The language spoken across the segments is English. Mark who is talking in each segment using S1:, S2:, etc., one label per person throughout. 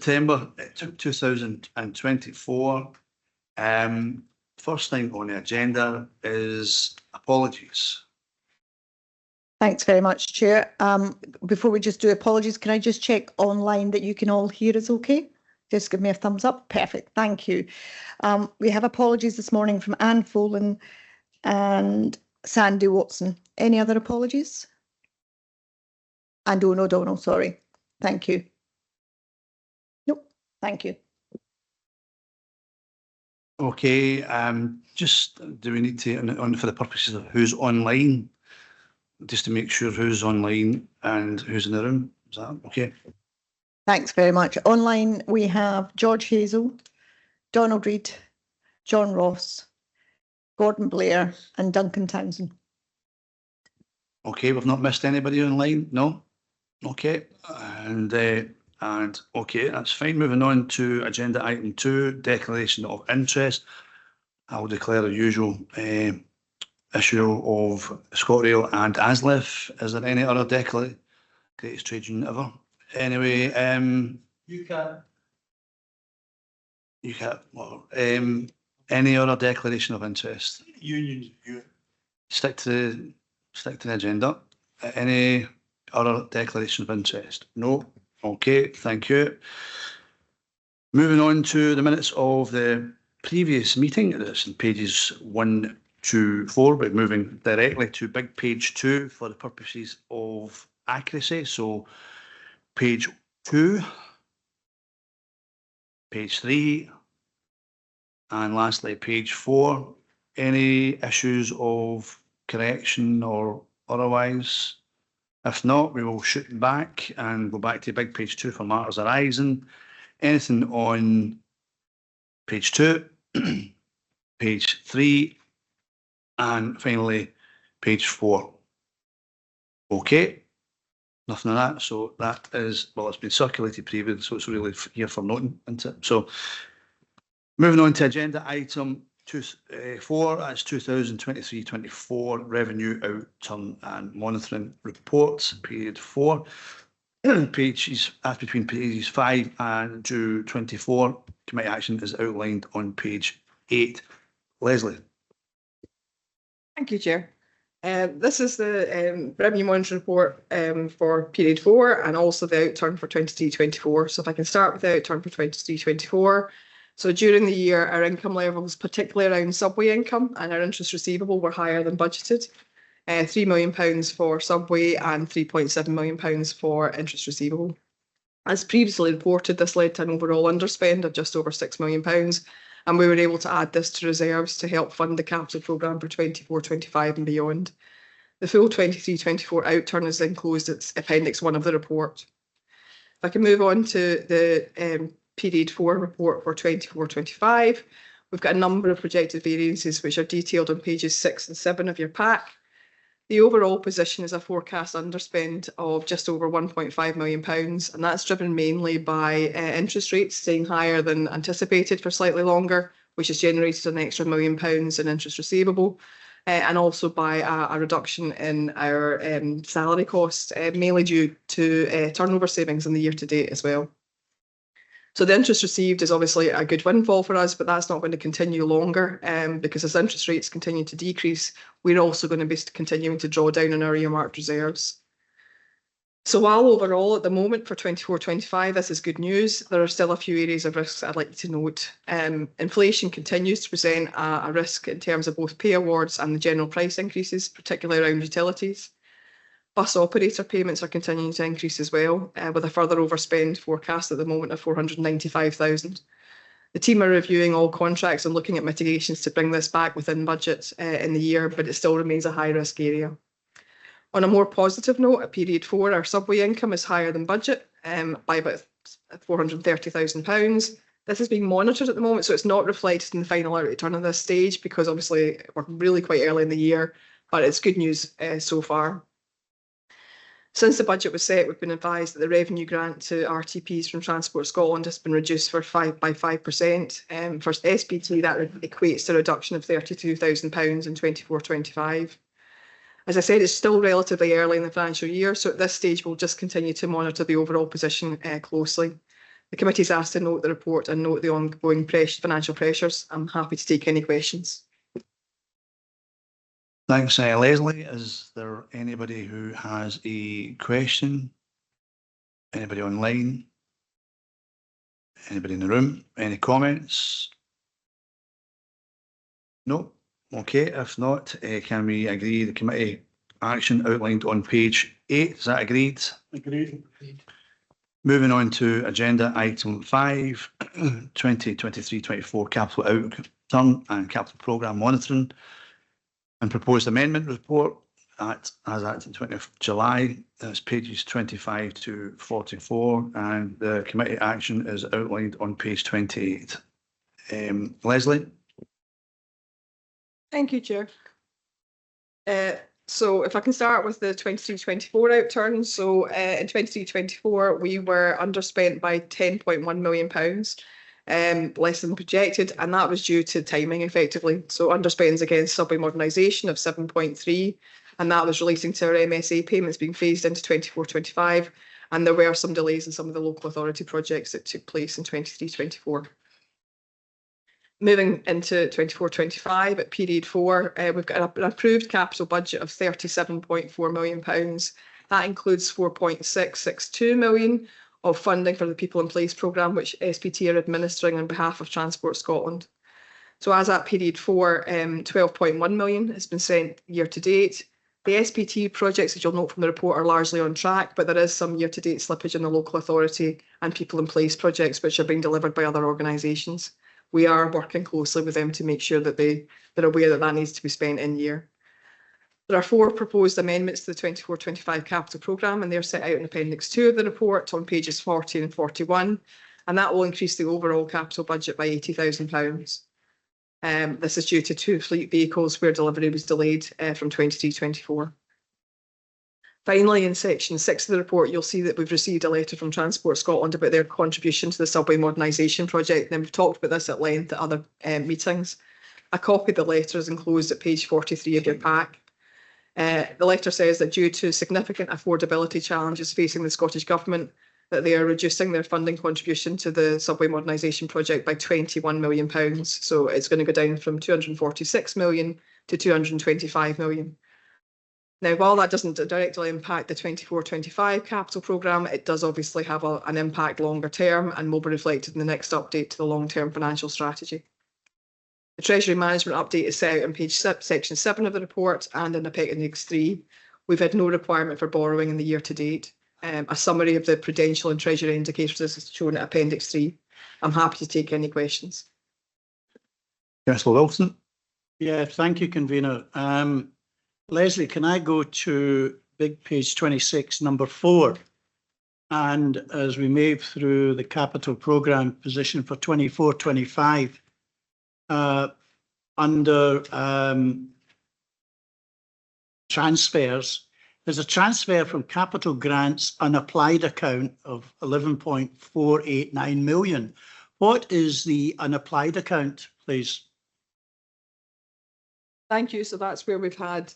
S1: September 2024. First thing on the agenda is apologies.
S2: Thanks very much, Chair. Before we just do apologies, can I just check online that you can all hear us okay? Just give me a thumbs up. Perfect. Thank you. We have apologies this morning from Anne Folan and Sandy Watson. Any other apologies? And Owen O'Donnell, sorry. Thank you. Nope. Thank you.
S1: Okay. Just do we need to, on for the purposes of who's online, just to make sure who's online and who's in the room? Is that okay?
S2: Thanks very much. Online, we have George Hazel, Donald Reid, John Ross, Gordon Blair, and Duncan Townsend.
S1: Okay, we've not missed anybody online, no? Okay, and okay, that's fine. Moving on to agenda item 2, declaration of interest. I will declare the usual issue of ScotRail and ASLEF. Is there any other declaration? Greatest trade union ever. Anyway, you can't. Well, any other declaration of interest? Unions. Stick to the agenda. Any other declaration of interest? No. Okay, thank you. Moving on to the minutes of the previous meeting. That's in pages 1 to 4, but moving directly to big page 2 for the purposes of accuracy. So page 2, page 3, and lastly page 4. Any issues of correction or otherwise? If not, we will shoot back and go back to big page 2 for matters arising. Anything on page 2, page 3, and finally page 4. Okay, nothing of that. So that is, well, it's been circulated previously, so it's really here for noting, isn't it? So moving on to agenda item 4, that's 2023-24 revenue outturn and monitoring reports, period 4. Pages between pages 5 and to 24. Committee action is outlined on page 8. Leslie.
S3: Thank you, Chair. This is the revenue monitoring report for period 4 and also the outturn for 23-24. So if I can start with the outturn for 23-24. So during the year, our income levels, particularly around subway income and our interest receivable, were higher than budgeted. £3 million for subway and £3.7 million for interest receivable. As previously reported, this led to an overall underspend of just over £6 million, and we were able to add this to reserves to help fund the capital programme for 24-25 and beyond. The full 23-24 outturn is enclosed as Appendix 1 of the report. If I can move on to the period 4 report for 24-25, we've got a number of projected variances which are detailed on pages 6 and 7 of your pack. The overall position is a forecast underspend of just over £1.5 million, and that's driven mainly by interest rates staying higher than anticipated for slightly longer, which has generated an extra £1 million in interest receivable, and also by a reduction in our salary costs, mainly due to turnover savings in the year to date as well. So the interest received is obviously a good windfall for us, but that's not going to continue longer because as interest rates continue to decrease, we're also going to be continuing to draw down on our earmarked reserves. So while overall at the moment for 24-25, this is good news, there are still a few areas of risks I'd like you to note. Inflation continues to present a risk in terms of both pay awards and the general price increases, particularly around utilities. Bus operator payments are continuing to increase as well, with a further overspend forecast at the moment of £495,000. The team are reviewing all contracts and looking at mitigations to bring this back within budget in the year, but it still remains a high-risk area. On a more positive note, at period 4, our subway income is higher than budget by about £430,000. This is being monitored at the moment, so it's not reflected in the final outturn at this stage because obviously we're really quite early in the year, but it's good news so far. Since the budget was set, we've been advised that the revenue grant to RTPs from Transport Scotland has been reduced by 5%. For SPT, that equates to a reduction of £32,000 in 24-25. As I said, it's still relatively early in the financial year, so at this stage we'll just continue to monitor the overall position closely. The committee is asked to note the report and note the ongoing financial pressures. I'm happy to take any questions.
S1: Thanks, Leslie. Is there anybody who has a question? Anybody online? Anybody in the room? Any comments? No? Okay, if not, can we agree the committee action outlined on page 8? Is that agreed?
S4: Agreed.
S1: Moving on to agenda item 5, 2023-24 capital outturn and capital programme monitoring and proposed amendment report as at the 20th of July. That's pages 25 to 44, and the committee action is outlined on page 28. Leslie?
S3: Thank you, Chair. So if I can start with the 23-24 outturn. So in 23-24, we were underspent by £10.1 million, less than projected, and that was due to timing effectively. So underspends against subway modernisation of 7.3, and that was relating to our MSA payments being phased into 24-25, and there were some delays in some of the local authority projects that took place in 23-24. Moving into 24-25 at period 4, we've got an approved capital budget of £37.4 million. That includes £4.662 million of funding for the People in Place programme, which SPT are administering on behalf of Transport Scotland. So as at period 4, £12.1 million has been sent year to date. The SPT projects, as you'll note from the report, are largely on track, but there is some year to date slippage in the local authority and People in Place projects, which are being delivered by other organisations. We are working closely with them to make sure that they're aware that that needs to be spent in year. There are 4 proposed amendments to the 24-25 capital programme, and they're set out in Appendix 2 of the report on pages 40 and 41, and that will increase the overall capital budget by £80,000. This is due to 2 fleet vehicles where delivery was delayed from 23-24. Finally, in section 6 of the report, you'll see that we've received a letter from Transport Scotland about their contribution to the subway modernisation project, and we've talked about this at length at other meetings. A copy of the letter is enclosed at page 43 of your pack. The letter says that due to significant affordability challenges facing the Scottish Government, that they are reducing their funding contribution to the subway modernisation project by £21 million. So it's going to go down from £246 million to £225 million. Now, while that doesn't directly impact the 24-25 capital programme, it does obviously have an impact longer term and will be reflected in the next update to the long-term financial strategy. The Treasury Management update is set out on section 7 of the report and in Appendix 3. We've had no requirement for borrowing in the year to date. A summary of the prudential and Treasury indicators is shown at Appendix 3. I'm happy to take any questions.
S1: Councillor Wilson?
S4: Yeah, thank you, convener. Leslie, can I go to big page 26, number 4? And as we move through the capital programme position for 24-25, under transfers, there's a transfer from capital grants unapplied account of 11.489 million. What is the unapplied account, please?
S3: Thank you. So that's where we've had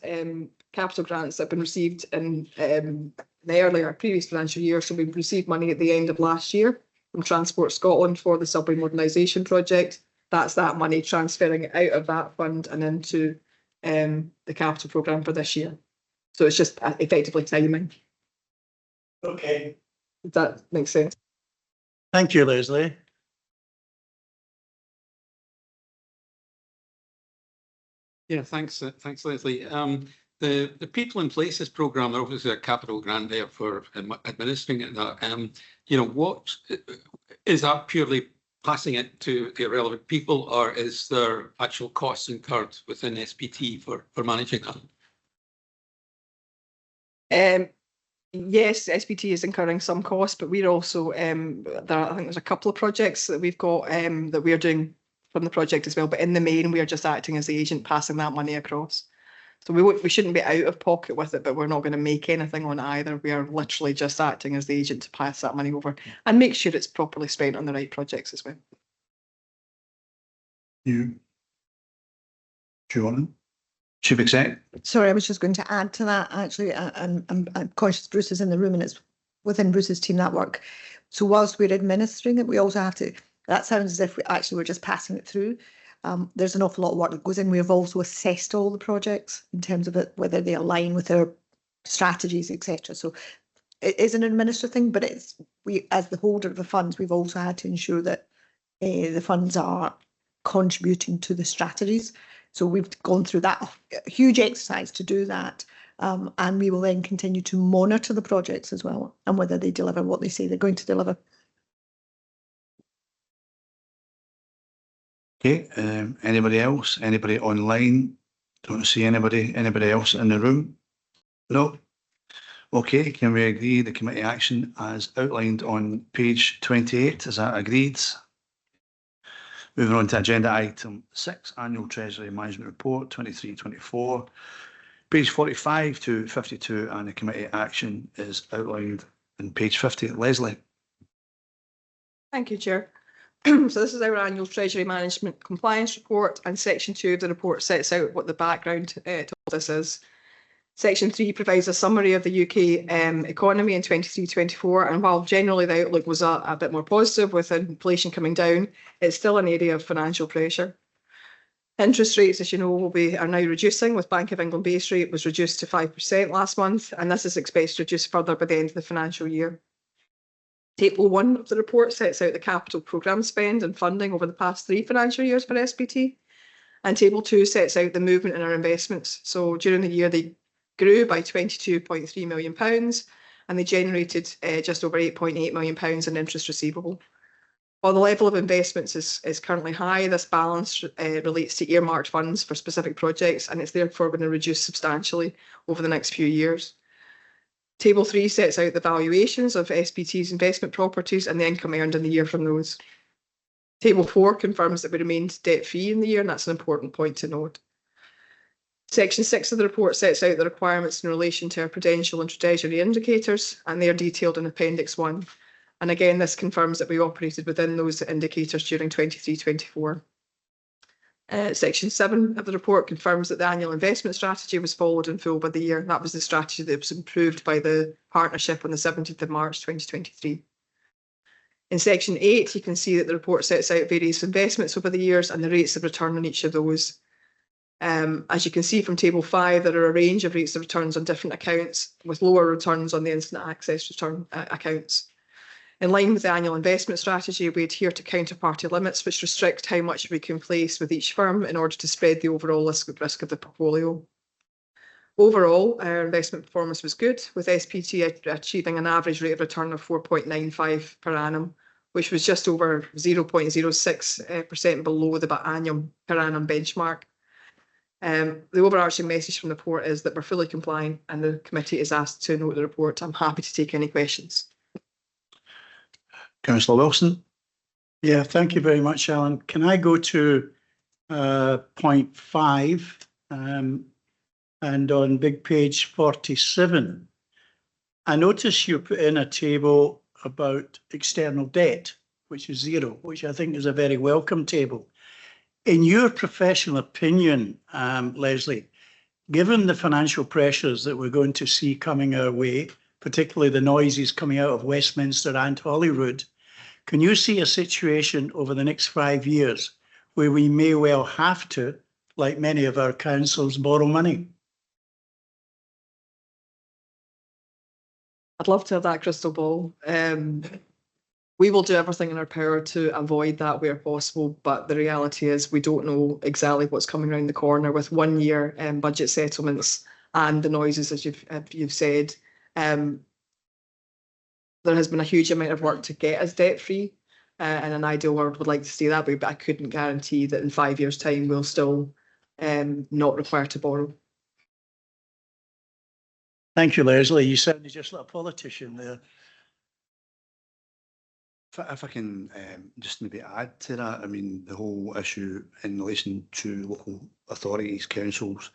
S3: capital grants that have been received in the previous financial year. So we've received money at the end of last year from Transport Scotland for the subway modernisation project. That's that money transferring out of that fund and into the capital programme for this year. So it's just effectively timing.
S4: Okay.
S3: Does that make sense?
S4: Thank you, Leslie.
S5: Yeah, thanks, Leslie. The People in Places programme, there obviously a capital grant there for administering it. What is that purely passing it to the relevant people, or is there actual costs incurred within SPT for managing that?
S3: Yes, SPT is incurring some costs, but we're also I think there's a couple of projects that we've got that we're doing from the project as well. But in the main, we are just acting as the agent, passing that money across. So we shouldn't be out of pocket with it, but we're not going to make anything on it either. We are literally just acting as the agent to pass that money over and make sure it's properly spent on the right projects as well.
S1: You, Joanna? Chief Exec?
S2: Sorry, I was just going to add to that. Actually, I'm conscious Bruce is in the room and it's within Bruce's team that work. So whilst we're administering it, we also have to, that sounds as if we're just passing it through. There's an awful lot of work that goes in. We've also assessed all the projects in terms of it, whether they align with our strategies, etc. So it is an administrative thing, but we, as the holder of the funds, we've also had to ensure that the funds are contributing to the strategies. So we've gone through that huge exercise to do that. And we will then continue to monitor the projects as well and whether they deliver what they say they're going to deliver.
S1: Okay, anybody else? Anybody online? Don't see anybody. Anybody else in the room? No? Okay, can we agree the committee action as outlined on page 28? Is that agreed? Moving on to agenda item 6, Annual Treasury Management Report 23-24. Page 45 to 52, and the committee action is outlined in page 50. Leslie.
S3: Thank you, Chair. So this is our annual Treasury Management Compliance Report, and Section 2 of the report sets out what the background to all this is. Section 3 provides a summary of the UK economy in 23-24, and while generally the outlook was a bit more positive with inflation coming down, it's still an area of financial pressure. Interest rates, as you know, are now reducing, with Bank of England base rate was reduced to 5% last month, and this is expected to reduce further by the end of the financial year. Table 1 of the report sets out the capital programme spend and funding over the past 3 financial years for SPT, and Table 2 sets out the movement in our investments. So during the year, they grew by £22.3 million, and they generated just over £8.8 million in interest receivable. While the level of investments is currently high, this balance relates to earmarked funds for specific projects, and it's therefore going to reduce substantially over the next few years. Table 3 sets out the valuations of SPT's investment properties and the income earned in the year from those. Table 4 confirms that we remained debt-free in the year, and that's an important point to note. Section 6 of the report sets out the requirements in relation to our prudential and treasury indicators, and they are detailed in Appendix 1. And again, this confirms that we operated within those indicators during 23-24. Section 7 of the report confirms that the annual investment strategy was followed in full by the year. That was the strategy that was approved by the partnership on the 17th of March 2023. In Section 8, you can see that the report sets out various investments over the years and the rates of return on each of those. As you can see from Table 5, there are a range of rates of returns on different accounts, with lower returns on the instant access return accounts. In line with the annual investment strategy, we adhere to counterparty limits, which restrict how much we can place with each firm in order to spread the overall risk of the portfolio. Overall, our investment performance was good, with SPT achieving an average rate of return of 4.95 per annum, which was just over 0.06% below the annual per annum benchmark. The overarching message from the report is that we're fully compliant, and the committee is asked to note the report. I'm happy to take any questions.
S1: Councillor Wilson.
S4: Yeah, thank you very much, Alan. Can I go to point 5 and on big page 47? I notice you put in a table about external debt, which is 0, which I think is a very welcome table. In your professional opinion, Leslie, given the financial pressures that we're going to see coming our way, particularly the noises coming out of Westminster and Holyrood, can you see a situation over the next 5 years where we may well have to, like many of our councils, borrow money?
S3: I'd love to have that crystal ball. We will do everything in our power to avoid that where possible, but the reality is we don't know exactly what's coming around the corner with 1 year budget settlements and the noises, as you've said. There has been a huge amount of work to get us debt-free, and an ideal world would like to see that way, but I couldn't guarantee that in 5 years' time we'll still not require to borrow.
S4: Thank you, Leslie. You sounded just like a politician there.
S1: If I can just maybe add to that, I mean, the whole issue in relation to local authorities, councils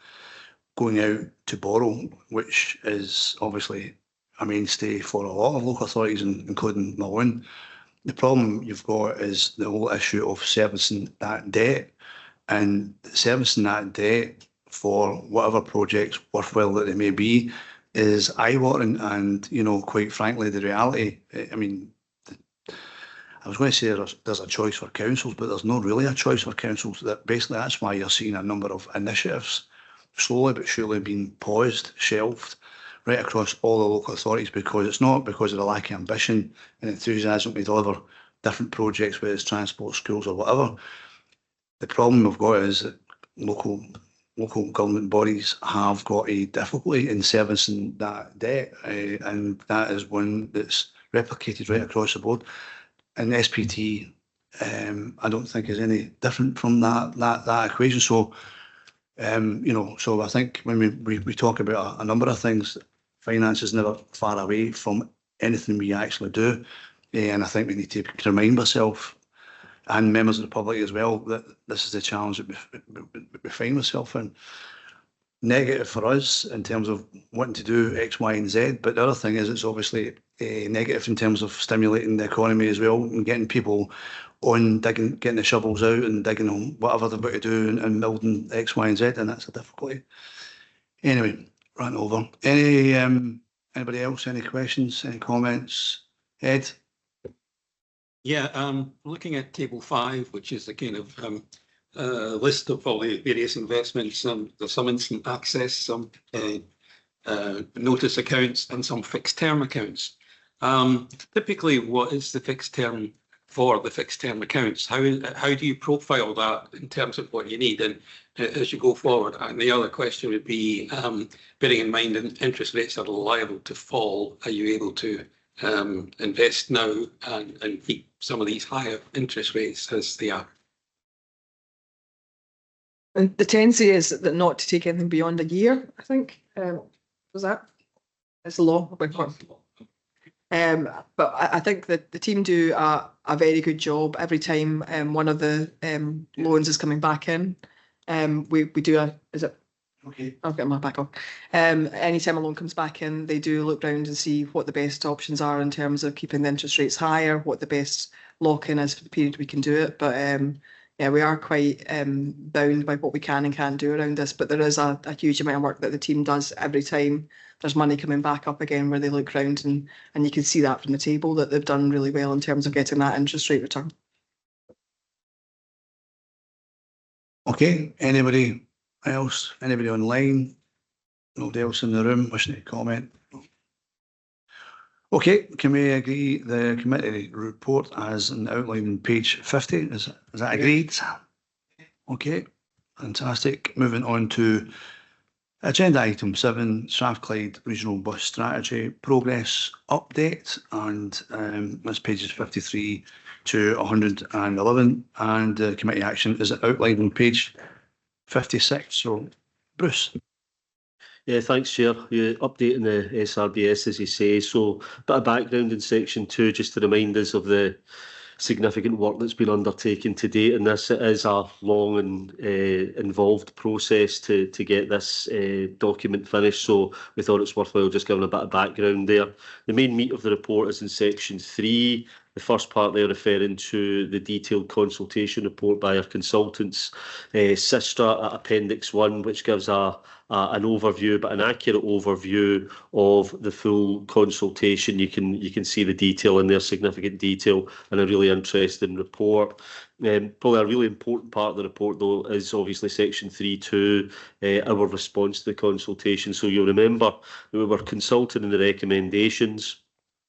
S1: going out to borrow, which is obviously a mainstay for a lot of local authorities, including my own. The problem you've got is the whole issue of servicing that debt, and servicing that debt for whatever projects, worthwhile that they may be, is eye-watering, and, you know, quite frankly, the reality, I mean, I was going to say there's a choice for councils, but there's not really a choice for councils. That basically, that's why you're seeing a number of initiatives slowly but surely being paused, shelved, right across all the local authorities, because it's not because of the lack of ambition and enthusiasm to deliver different projects, whether it's transport, schools or whatever. The problem we've got is that local government bodies have got a difficulty in servicing that debt, and that is one that's replicated right across the board. And SPT, I don't think is any different from that equation. So, you know, so I think when we talk about a number of things, finance is never far away from anything we actually do, and I think we need to remind ourselves and members of the public as well that this is the challenge that we find ourselves in. Negative for us in terms of wanting to do X, Y, and Z, but the other thing is it's obviously negative in terms of stimulating the economy as well and getting people on digging, getting the shovels out and digging on whatever they're about to do and building X, Y, and Z, and that's a difficulty. Anyway, ran over. Anybody else? Any questions? Any comments? Ed?
S5: Yeah, looking at table 5, which is the kind of list of all the various investments, there's some instant access, some notice accounts, and some fixed term accounts. Typically, what is the fixed term for the fixed term accounts? How do you profile that in terms of what you need and as you go forward? And the other question would be, bearing in mind that interest rates are liable to fall, are you able to invest now and keep some of these higher interest rates as they are?
S3: And the tendency is that not to take anything beyond a year, I think. Was that? It's the law. But I think that the team do a very good job every time one of the loans is coming back in. We do is it?
S1: Okay.
S3: I'll get my back on. Anytime a loan comes back in, they do look round and see what the best options are in terms of keeping the interest rates higher, what the best lock-in is for the period we can do it. But yeah, we are quite bound by what we can and can't do around this. But there is a huge amount of work that the team does every time there's money coming back up again, where they look round and you can see that from the table that they've done really well in terms of getting that interest rate return.
S1: Okay, anybody else? Anybody online? Nobody else in the room wishing to comment? Okay, can we agree the committee report as outlined on page 50? Is that agreed? Okay, fantastic. Moving on to agenda item 7, Strathclyde Regional Bus Strategy Progress Update, and that's pages 53 to 111, and committee action is outlined on page 56. So, Bruce.
S6: Yeah, thanks, Chair. You're updating the SRBS, as you say. So, a bit of background in section 2, just to remind us of the significant work that's been undertaken to date in this. It is a long and involved process to get this document finished, so we thought it's worthwhile just giving a bit of background there. The main meat of the report is in section 3. The first part there referring to the detailed consultation report by our consultants, Sistra at Appendix 1, which gives an overview, but an accurate overview of the full consultation. You can see the detail in there, significant detail, and a really interesting report. Probably a really important part of the report, though, is obviously section 3.2, our response to the consultation. So you'll remember that we were consulting in the recommendations.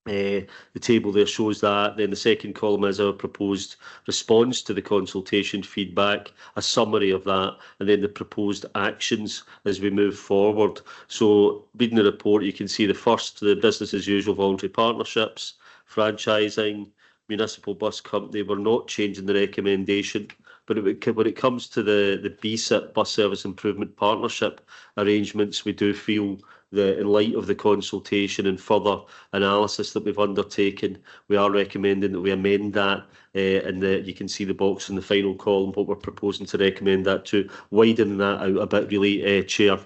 S6: The table there shows that. Then the second column is our proposed response to the consultation feedback, a summary of that, and then the proposed actions as we move forward. So reading the report, you can see the first, the business as usual voluntary partnerships, franchising, municipal bus company. We're not changing the recommendation, but when it comes to the BSIP, Bus Service Improvement Partnership arrangements, we do feel that in light of the consultation and further analysis that we've undertaken, we are recommending that we amend that, and you can see the box in the final column, what we're proposing to recommend that to, widen that out a bit really, Chair,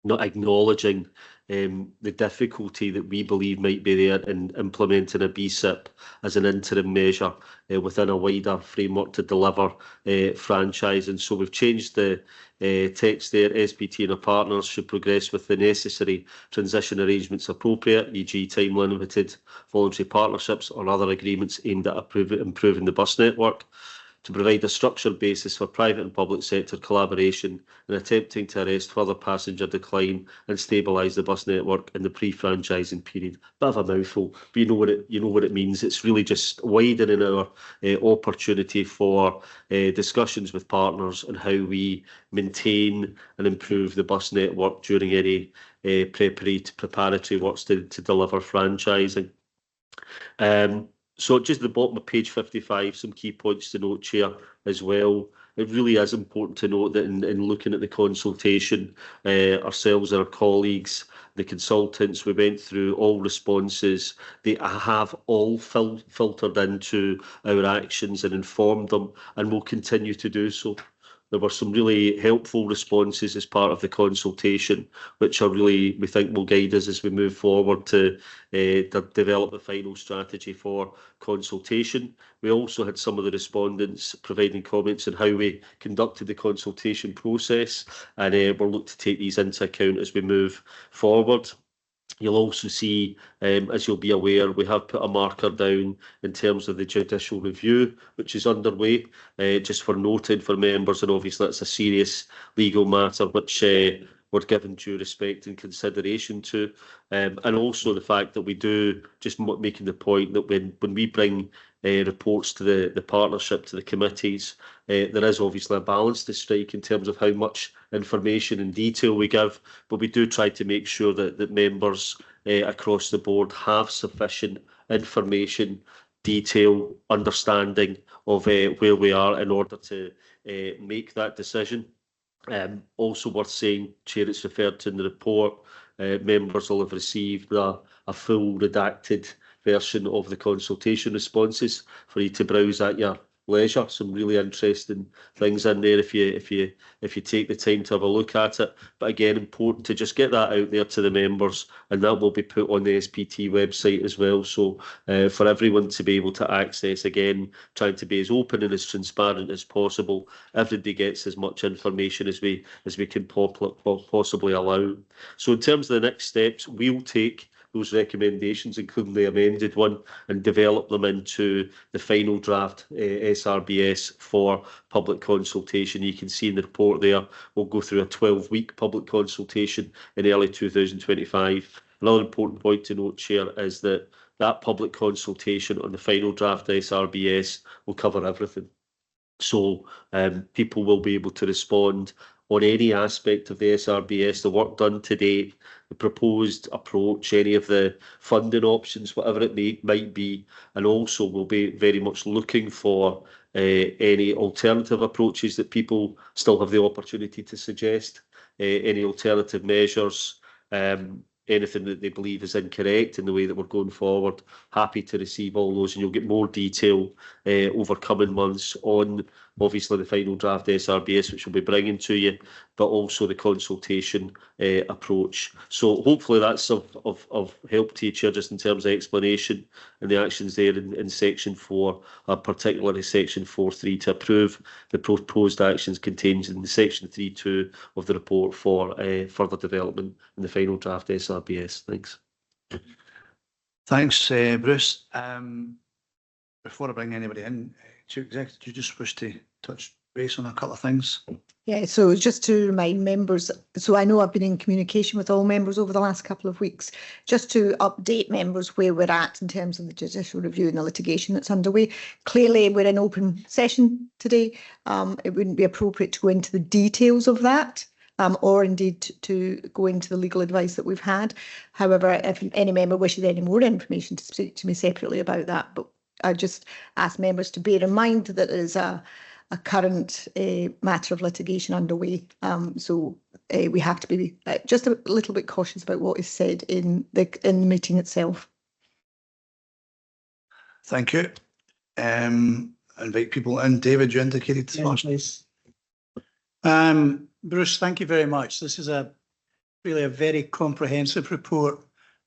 S6: not acknowledging the difficulty that we believe might be there in implementing a BSIP as an interim measure within a wider framework to deliver franchising. So we've changed the text there. SPT and our partners should progress with the necessary transition arrangements appropriate, e.g. time-limited voluntary partnerships or other agreements aimed at improving the bus network, to provide a structured basis for private and public sector collaboration in attempting to arrest further passenger decline and stabilise the bus network in the pre-franchising period. Bit of a mouthful, but you know what it means. It's really just widening our opportunity for discussions with partners on how we maintain and improve the bus network during any preparatory works to deliver franchising. So just at the bottom of page 55, some key points to note, Chair, as well. It really is important to note that in looking at the consultation, ourselves and our colleagues, the consultants, we went through all responses. They have all filtered into our actions and informed them, and will continue to do so. There were some really helpful responses as part of the consultation, which are really, we think, will guide us as we move forward to develop the final strategy for consultation. We also had some of the respondents providing comments on how we conducted the consultation process, and we'll look to take these into account as we move forward. You'll also see, as you'll be aware, we have put a marker down in terms of the judicial review, which is underway, just for noting for members, and obviously that's a serious legal matter which we're given due respect and consideration to. And also the fact that we do, just making the point that when we bring reports to the partnership, to the committees, there is obviously a balance to strike in terms of how much information and detail we give, but we do try to make sure that members across the board have sufficient information, detail, understanding of where we are in order to make that decision. Also worth saying, Chair, it's referred to in the report, members will have received a full redacted version of the consultation responses for you to browse at your leisure. Some really interesting things in there if you take the time to have a look at it. But again, important to just get that out there to the members, and that will be put on the SPT website as well. So for everyone to be able to access, again, trying to be as open and as transparent as possible. Everybody gets as much information as we can possibly allow. So in terms of the next steps, we'll take those recommendations, including the amended one, and develop them into the final draft SRBS for public consultation. You can see in the report there, we'll go through a 12-week public consultation in early 2025. Another important point to note, Chair, is that public consultation on the final draft SRBS will cover everything. So people will be able to respond on any aspect of the SRBS, the work done to date, the proposed approach, any of the funding options, whatever it might be, and also we'll be very much looking for any alternative approaches that people still have the opportunity to suggest, any alternative measures, anything that they believe is incorrect in the way that we're going forward. Happy to receive all those, and you'll get more detail over coming months on obviously the final draft SRBS, which we'll be bringing to you, but also the consultation approach. So hopefully that's of help to you, Chair, just in terms of explanation and the actions there in section 4, particularly section 4.3, to approve the proposed actions contained in the section 3.2 of the report for further development in the final draft SRBS. Thanks.
S1: Thanks, Bruce. Before I bring anybody in, Chief Executive, do you just wish to touch base on a couple of things?
S2: Yeah, so just to remind members, so I know I've been in communication with all members over the last couple of weeks, just to update members where we're at in terms of the judicial review and the litigation that's underway. Clearly, we're in open session today. It wouldn't be appropriate to go into the details of that, or indeed to go into the legal advice that we've had. However, if any member wishes any more information, to speak to me separately about that. But I just ask members to bear in mind that there is a current matter of litigation underway. So we have to be just a little bit cautious about what is said in the meeting itself.
S1: Thank you. Invite people in. David, you indicated first.
S4: Please. Bruce, thank you very much. This is a really a very comprehensive report.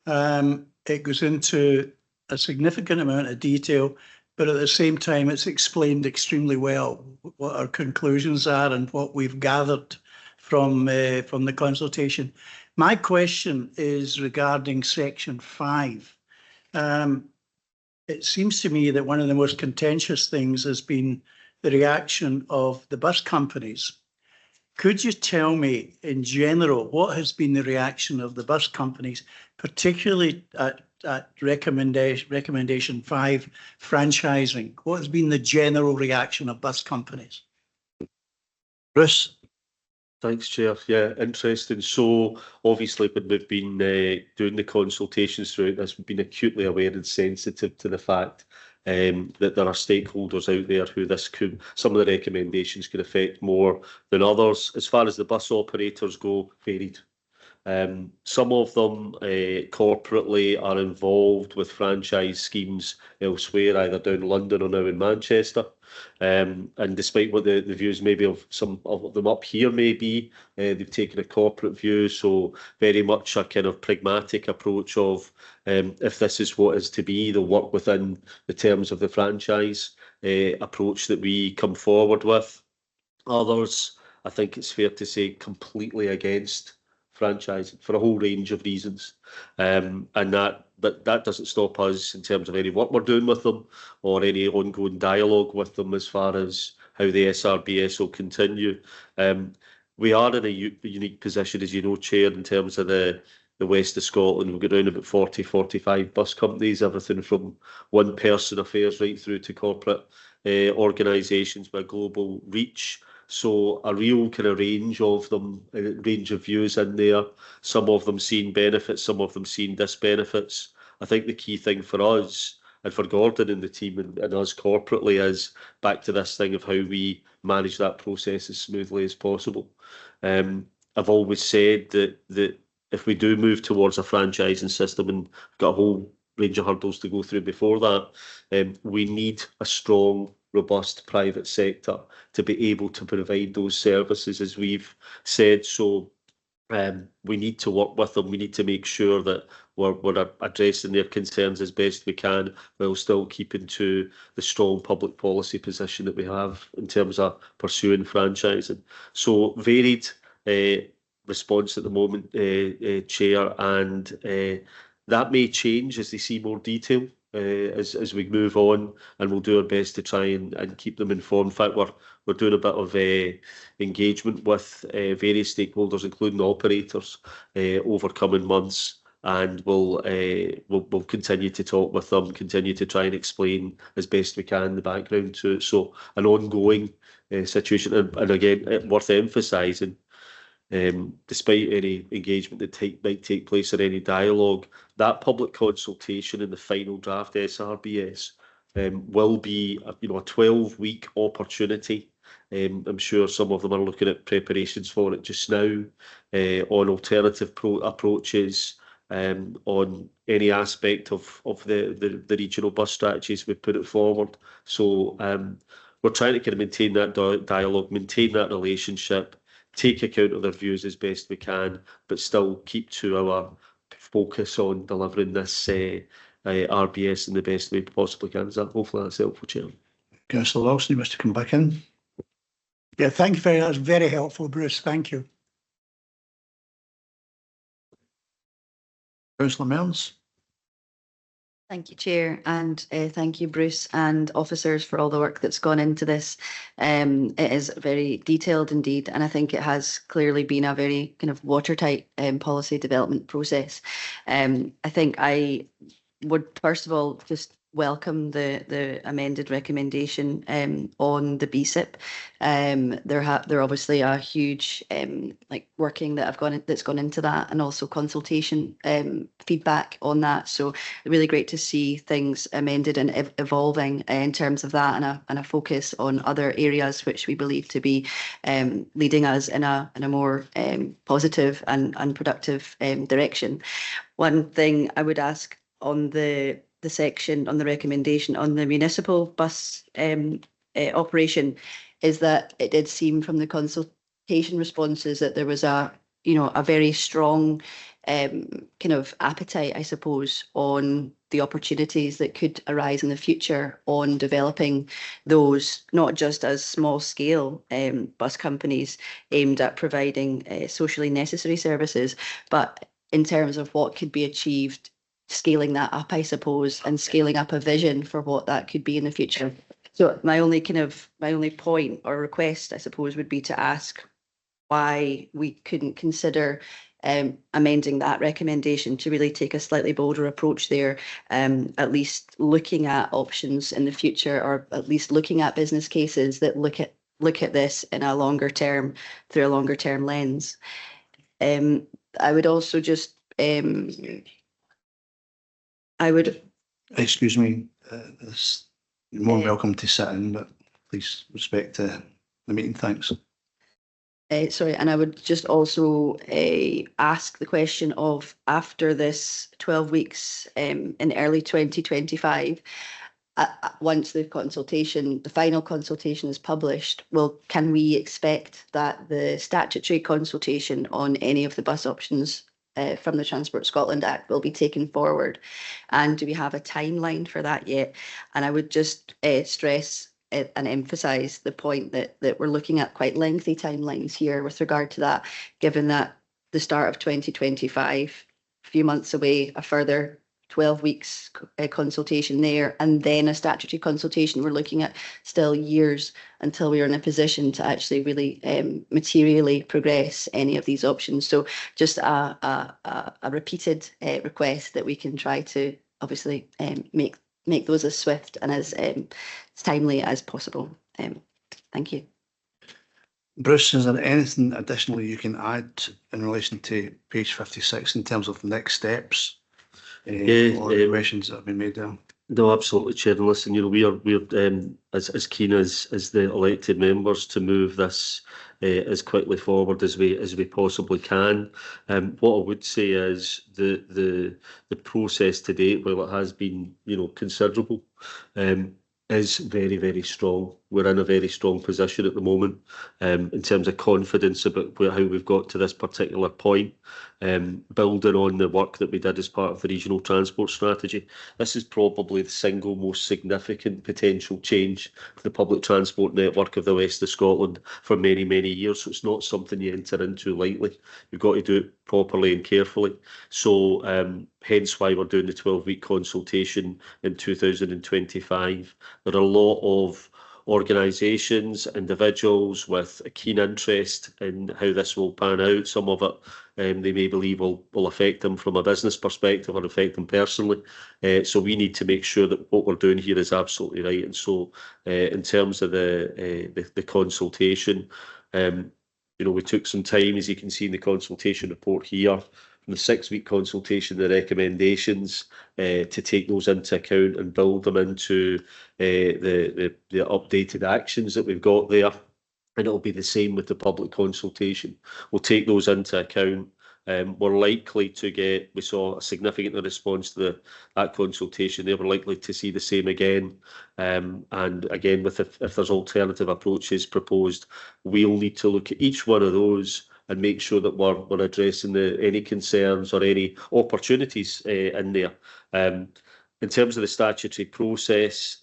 S4: It goes into a significant amount of detail, but at the same time, it's explained extremely well what our conclusions are and what we've gathered from the consultation. My question is regarding section 5. It seems to me that one of the most contentious things has been the reaction of the bus companies. Could you tell me, in general, what has been the reaction of the bus companies, particularly at recommendation 5, franchising? What has been the general reaction of bus companies?
S1: Bruce?
S6: Thanks, Chair. Yeah, interesting. So obviously when we've been doing the consultations throughout this, we've been acutely aware and sensitive to the fact that there are stakeholders out there who some of the recommendations could affect more than others. As far as the bus operators go, varied. Some of them corporately are involved with franchise schemes elsewhere, either down in London or now in Manchester. And despite what the views maybe of some of them up here may be, they've taken a corporate view. So very much a kind of pragmatic approach of if this is what is to be, they'll work within the terms of the franchise approach that we come forward with. Others, I think it's fair to say, completely against franchising for a whole range of reasons, but that doesn't stop us in terms of any work we're doing with them or any ongoing dialogue with them as far as how the SRBS will continue. We are in a unique position, as you know, Chair, in terms of the west of Scotland. We've got around about 40-45 bus companies, everything from one-person affairs right through to corporate organisations with global reach. So a real kind of range of them, range of views in there. Some of them seeing benefits, some of them seeing disbenefits. I think the key thing for us and for Gordon and the team and us corporately is back to this thing of how we manage that process as smoothly as possible. I've always said that if we do move towards a franchising system, and we've got a whole range of hurdles to go through before that, we need a strong, robust private sector to be able to provide those services, as we've said. So we need to work with them. We need to make sure that we're addressing their concerns as best we can, while still keeping to the strong public policy position that we have in terms of pursuing franchising. So varied response at the moment, Chair, and that may change as they see more detail as we move on, and we'll do our best to try and keep them informed. In fact, we're doing a bit of engagement with various stakeholders, including operators, over coming months, and we'll continue to talk with them, continue to try and explain as best we can the background to it. So an ongoing situation, and again, worth emphasising, despite any engagement that might take place or any dialogue, that public consultation in the final draft SRBS will be a 12-week opportunity. I'm sure some of them are looking at preparations for it just now, on alternative approaches, on any aspect of the regional bus strategies we put it forward. So we're trying to kind of maintain that dialogue, maintain that relationship, take account of their views as best we can, but still keep to our focus on delivering this RBS in the best way we possibly can. Hopefully that's helpful, Chair.
S1: Councillor Wilson, you wish to come back in?
S4: Yeah, thank you very much. That's very helpful, Bruce. Thank you.
S1: Councillor Mearns?
S7: Thank you, Chair, and thank you, Bruce and officers, for all the work that's gone into this. It is very detailed indeed, and I think it has clearly been a very kind of watertight policy development process. I think I would first of all just welcome the amended recommendation on the BSIP. There obviously a huge working that's gone into that, and also consultation feedback on that. So really great to see things amended and evolving in terms of that, and a focus on other areas which we believe to be leading us in a more positive and productive direction. One thing I would ask on the section on the recommendation on the municipal bus operation is that it did seem from the consultation responses that there was a you know, a very strong kind of appetite, I suppose, on the opportunities that could arise in the future on developing those, not just as small scale bus companies aimed at providing socially necessary services, but in terms of what could be achieved, scaling that up, I suppose, and scaling up a vision for what that could be in the future. So my only point or request, I suppose, would be to ask why we couldn't consider amending that recommendation to really take a slightly bolder approach there, at least looking at options in the future, or at least looking at business cases that look at this in a longer term, through a longer term lens. I would also just
S1: Excuse me, you're more than
S7: Uh,
S1: welcome to sit in, but please respect the meeting. Thanks.
S7: Sorry, and I would just also ask the question of, after this 12 weeks in early 2025, once the final consultation is published, can we expect that the statutory consultation on any of the bus options from the Transport Scotland Act will be taken forward? And do we have a timeline for that yet? And I would just stress and emphasise the point that we're looking at quite lengthy timelines here with regard to that, given that the start of 2025, a few months away, a further 12 weeks consultation there, and then a statutory consultation. We're looking at still years until we are in a position to actually really materially progress any of these options. So just a repeated request that we can try to obviously make those as swift and as timely as possible. Thank you.
S1: Bruce, is there anything additionally you can add in relation to page 56 in terms of next steps? Or questions that have been made there?
S6: No, absolutely, Chair. And listen, you know, we're as keen as the elected members to move this as quickly forward as we possibly can. What I would say is the process to date, while it has been, you know, considerable, is very, very strong. We're in a very strong position at the moment in terms of confidence about how we've got to this particular point, building on the work that we did as part of the regional transport strategy. This is probably the single most significant potential change for the public transport network of the West of Scotland for many, many years. So it's not something you enter into lightly. You've got to do it properly and carefully. So hence why we're doing the 12-week consultation in 2025. There are a lot of organisations, individuals with a keen interest in how this will pan out. Some of it they may believe will affect them from a business perspective or affect them personally. So we need to make sure that what we're doing here is absolutely right. And so in terms of the consultation, you know, we took some time, as you can see in the consultation report here, from the 6-week consultation, the recommendations to take those into account and build them into the updated actions that we've got there. And it'll be the same with the public consultation. We'll take those into account. We're likely to get, we saw a significant response to that consultation. They were likely to see the same again. And again, with if there's alternative approaches proposed, we'll need to look at each one of those and make sure that we're addressing any concerns or any opportunities in there. In terms of the statutory process,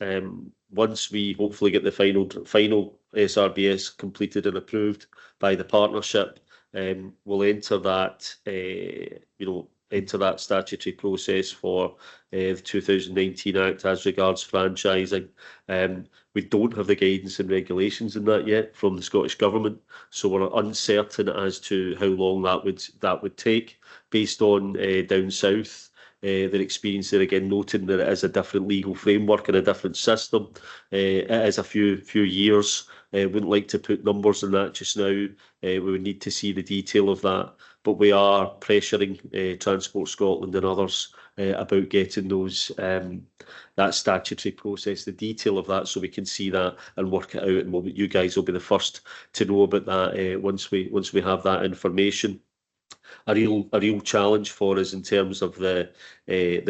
S6: once we hopefully get the final SRBS completed and approved by the partnership, we'll enter that statutory process for the 2019 Act as regards franchising. We don't have the guidance and regulations in that yet from the Scottish Government, so we're uncertain as to how long that would take, based on down south. Their experience there, again, noting that it is a different legal framework and a different system. It is a few years. Wouldn't like to put numbers on that just now. We would need to see the detail of that. But we are pressuring Transport Scotland and others about getting those that statutory process, the detail of that, so we can see that and work it out. And you guys will be the first to know about that once we have that information. A real challenge for us in terms of the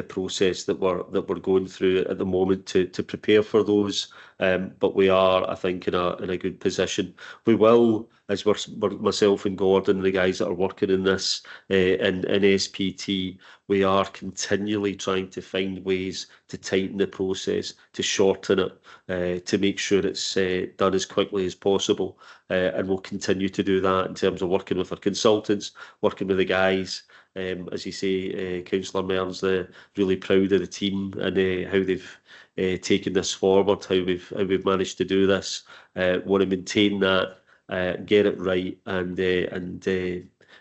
S6: process that we're going through at the moment to prepare for those but we are, I think, in a good position. We will, as we're myself and Gordon, the guys that are working in this in SPT, we are continually trying to find ways to tighten the process, to shorten it, to make sure it's done as quickly as possible. And we'll continue to do that in terms of working with our consultants, working with the guys. As you say, Councillor Mearns, really proud of the team and how they've taken this forward, how we've managed to do this. Want to maintain that, get it right, and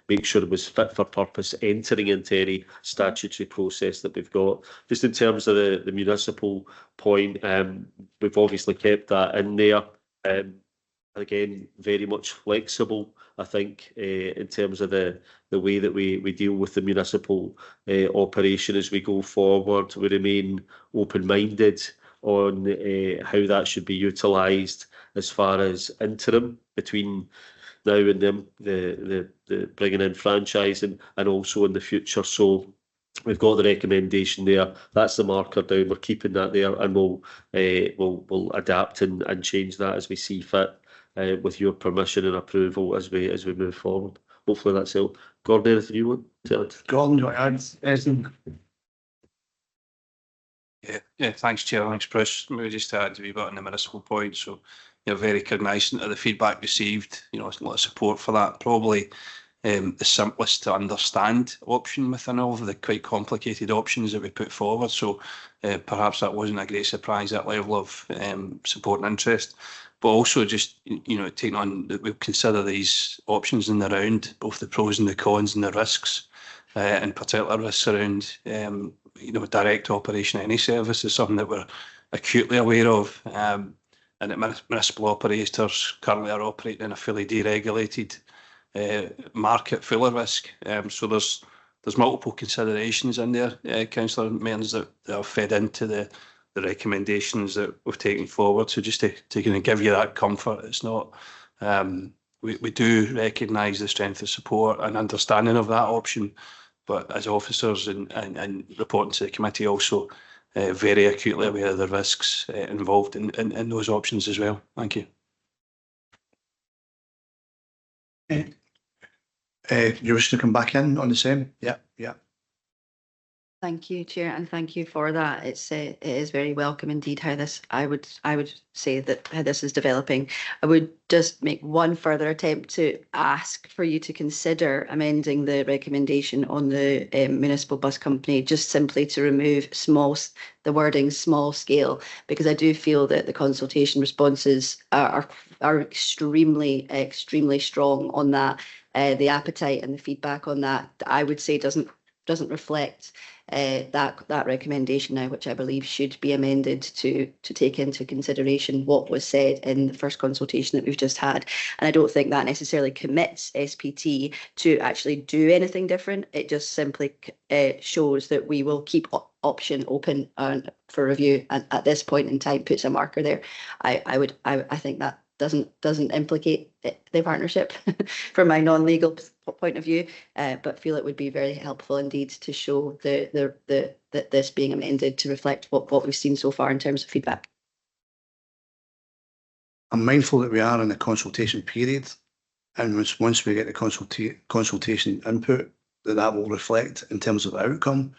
S6: make sure it was fit for purpose entering into any statutory process that we've got. Just in terms of the municipal point, we've obviously kept that in there. Again, very much flexible, I think, in terms of the way that we deal with the municipal operation as we go forward. We remain open-minded on how that should be utilised as far as interim between now and then the bringing in franchising, and also in the future. So we've got the recommendation there. That's the marker down. We're keeping that there, and we'll adapt and change that as we see fit, with your permission and approval as we move forward. Hopefully that's helped. Gordon, anything you want to add?
S1: Gordon, do you want to add anything?
S8: Yeah, thanks, Chair. Thanks, Bruce. Maybe just to add a wee bit on the municipal point. So, very cognisant of the feedback received. A lot of support for that. Probably the simplest to understand option within all of the quite complicated options that we put forward. So, perhaps that wasn't a great surprise, that level of support and interest. But also just, taking on that we'll consider these options in the round, both the pros and the cons and the risks, in particular risks around, direct operation of any service is something that we're acutely aware of. And that municipal operators currently are operating in a fully deregulated market full of risk. So there's multiple considerations in there, Councillor Mearns, that are fed into the recommendations that we've taken forward. So just to kind of give you that comfort, it's not, we do recognise the strength of support and understanding of that option, but as officers and reporting to the committee, also very acutely aware of the risks involved in those options as well. Thank you.
S1: You wish to come back in on the same? Yeah.
S7: Thank you, Chair, and thank you for that. It is very welcome indeed how this, I would say that how this is developing. I would just make one further attempt to ask for you to consider amending the recommendation on the municipal bus company, just simply to remove the wording small scale, because I do feel that the consultation responses are extremely strong on that. The appetite and the feedback on that, I would say, doesn't reflect that recommendation now, which I believe should be amended to take into consideration what was said in the first consultation that we've just had. And I don't think that necessarily commits SPT to actually do anything different. It just simply shows that we will keep option open for review, and at this point in time puts a marker there. I think that doesn't implicate the partnership from my non-legal point of view, but feel it would be very helpful indeed to show that this being amended to reflect what we've seen so far in terms of feedback.
S1: I'm mindful that we are in a consultation period, and once we get the consultation input, that will reflect in terms of outcome.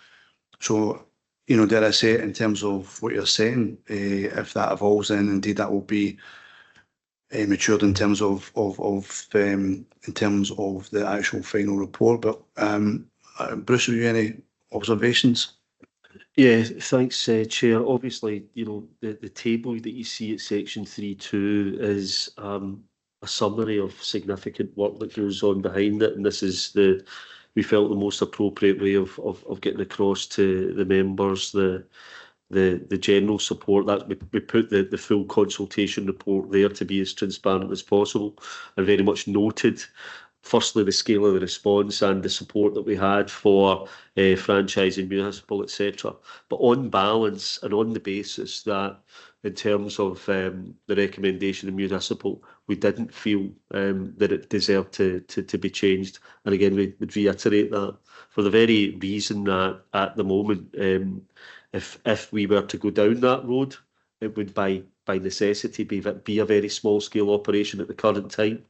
S1: So, dare I say it, in terms of what you're saying, if that evolves, then indeed that will be matured in terms of the actual final report. But Bruce, have you any observations?
S6: Yeah, thanks, Chair. Obviously, the table that you see at section 3.2 is a summary of significant work that goes on behind it, and this is we felt the most appropriate way of getting across to the members the general support. That we put the full consultation report there to be as transparent as possible, and very much noted firstly the scale of the response and the support that we had for franchising, municipal, etc. But on balance and on the basis that in terms of the recommendation of municipal, we didn't feel that it deserved to be changed. And again, we would reiterate that for the very reason that at the moment, if we were to go down that road, it would by by necessity be a very small scale operation at the current time.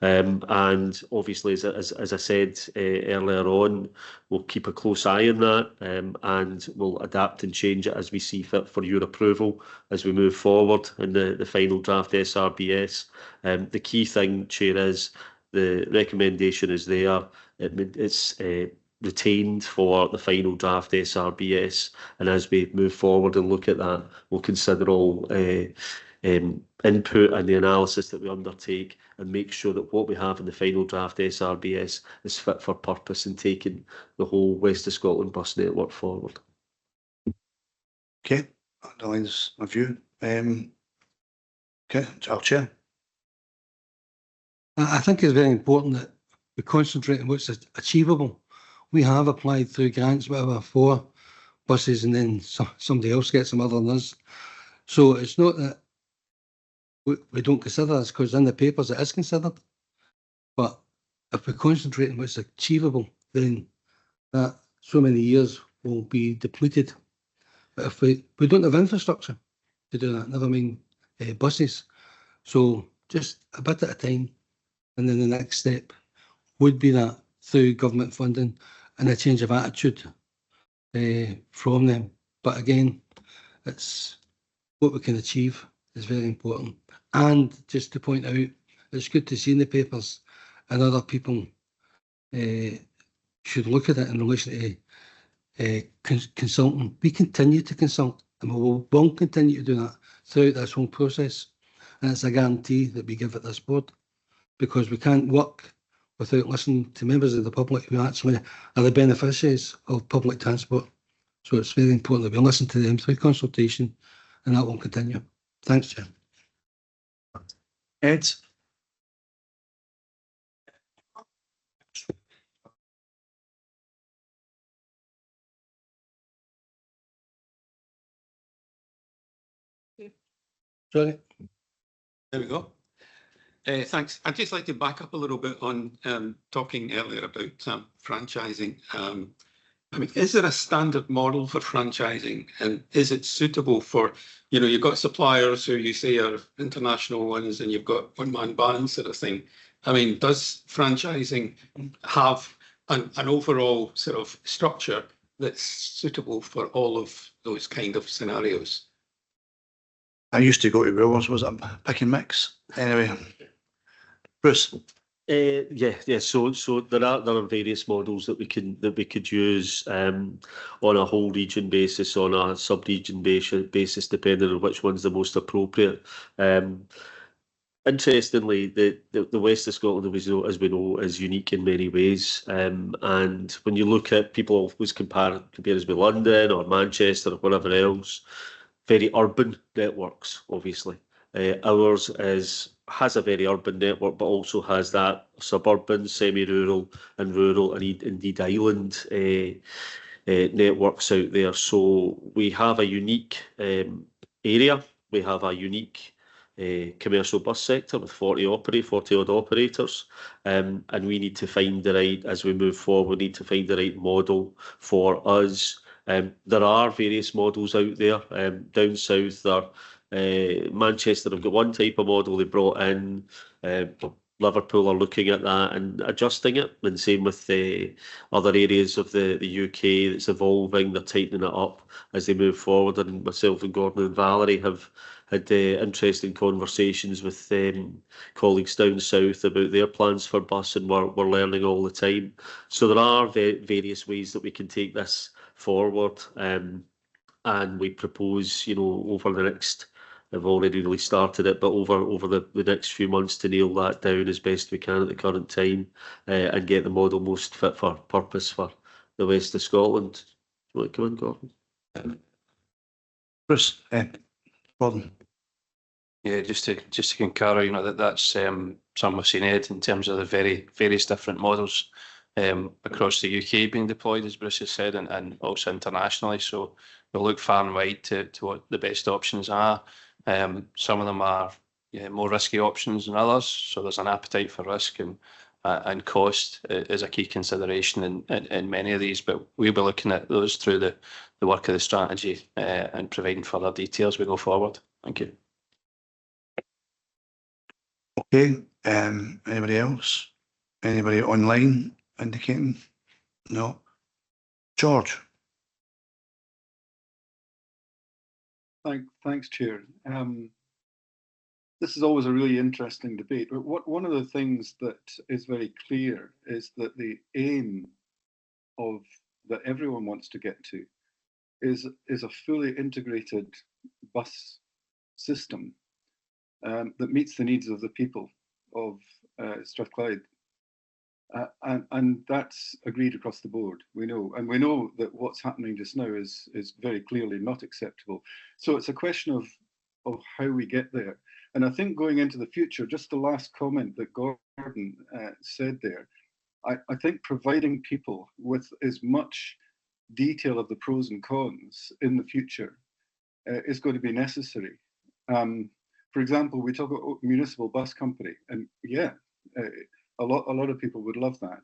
S6: And obviously, as I said earlier on, we'll keep a close eye on that, and we'll adapt and change it as we see fit for your approval as we move forward in the final draft SRBS. The key thing, Chair, is the recommendation is there. It's retained for the final draft SRBS, and as we move forward and look at that, we'll consider all input and the analysis that we undertake and make sure that what we have in the final draft SRBS is fit for purpose in taking the whole West of Scotland bus network forward.
S1: Okay, underlines my view. Okay, I'll chair.
S9: I think it's very important that we concentrate on what's achievable. We have applied through grants, whatever, for buses, and then somebody else gets them other than us. So it's not that we don't consider this, because in the papers it is considered. But if we concentrate on what's achievable, then that so many years will be depleted. But if we don't have infrastructure to do that, never mind buses. So just a bit at a time. And then the next step would be that through government funding and a change of attitude from them. But again, it's what we can achieve is very important. And just to point out, it's good to see in the papers, and other people should look at it in relation to consulting. We continue to consult, and we will continue to do that throughout this whole process. And it's a guarantee that we give at this board, because we can't work without listening to members of the public who actually are the beneficiaries of public transport. So it's very important that we listen to them through consultation, and that will continue. Thanks, Chair.
S1: Ed?
S9: Sorry.
S5: There we go. Thanks. I'd just like to back up a little bit on talking earlier about franchising. I mean, is there a standard model for franchising, and is it suitable for, you know, you've got suppliers who you say are international ones, and you've got one-man bands sort of thing. I mean, does franchising have an overall sort of structure that's suitable for all of those kind of scenarios?
S1: I used to go to Brewers, was it pick and mix? Anyway, Bruce.
S6: Yeah. So there are various models that we could use on a whole region basis, on a sub-region basis, depending on which one's the most appropriate. Interestingly, the West of Scotland, as we know, is unique in many ways. And when you look at, people always compare us with London or Manchester or whatever else, very urban networks, obviously. Ours has a very urban network, but also has that suburban, semi-rural and rural, and indeed island networks out there. So we have a unique area. We have a unique commercial bus sector with 40 odd operators, and we need to find the right, as we move forward, we need to find the right model for us. There are various models out there. Down south, Manchester have got one type of model they brought in. Liverpool are looking at that and adjusting it, and same with other areas of the UK that's evolving. They're tightening it up as they move forward, and myself and Gordon and Valerie have had interesting conversations with colleagues down south about their plans for bus, and we're learning all the time. So there are various ways that we can take this forward, and we propose, you know, over the next, I've already really started it, but over the next few months to nail that down as best we can at the current time, and get the model most fit for purpose for the West of Scotland. Do you want to come in, Gordon?
S1: Bruce, Gordon.
S8: Yeah, just to concur, you know, that's something we've seen, Ed, in terms of the various different models across the UK being deployed, as Bruce has said, and also internationally. So we'll look far and wide to what the best options are. Some of them are more risky options than others, so there's an appetite for risk, and cost is a key consideration in many of these, but we'll be looking at those through the work of the strategy and providing further details as we go forward. Thank you.
S1: Okay, anybody else? Anybody online indicating? No. George?
S10: Thanks, Chair. This is always a really interesting debate, but one of the things that is very clear is that the aim of that everyone wants to get to is a fully integrated bus system that meets the needs of the people of Strathclyde. And that's agreed across the board, we know. And we know that what's happening just now is very clearly not acceptable. So it's a question of how we get there. And I think going into the future, just the last comment that Gordon said there, I think providing people with as much detail of the pros and cons in the future is going to be necessary. For example, we talk about municipal bus company, and yeah, a lot of people would love that.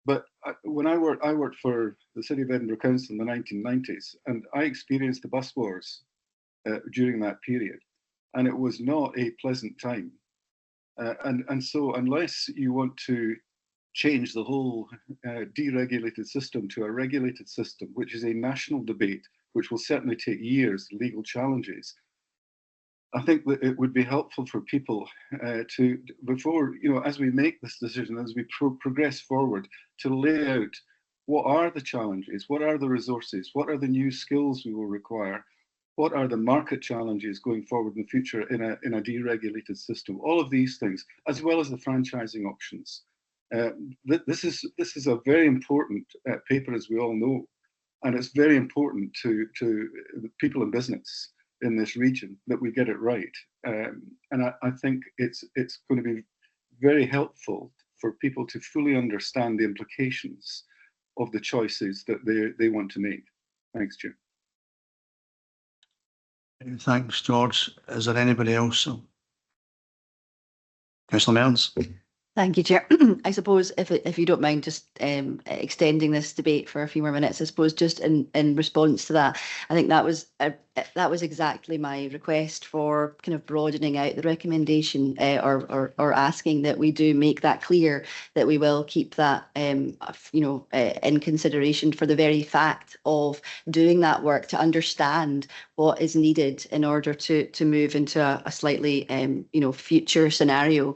S10: But when I worked for the City of Edinburgh Council in the 1990s, and I experienced the bus wars during that period, and it was not a pleasant time. And so unless you want to change the whole deregulated system to a regulated system, which is a national debate, which will certainly take years, legal challenges, I think that it would be helpful for people to, before, as we make this decision, as we progress forward, to lay out what are the challenges, what are the resources, what are the new skills we will require, what are the market challenges going forward in the future in a deregulated system, all of these things, as well as the franchising options. This is a very important paper, as we all know, and it's very important to the people in business in this region that we get it right. And I think it's going to be very helpful for people to fully understand the implications of the choices that they want to make. Thanks, Chair.
S1: Thanks, George. Is there anybody else? Councillor Mearns?
S7: Thank you, Chair. I suppose if you don't mind just extending this debate for a few more minutes, I suppose just in response to that, I think that was exactly my request for kind of broadening out the recommendation or asking that we do make that clear that we will keep that in consideration for the very fact of doing that work to understand what is needed in order to move into a slightly future scenario,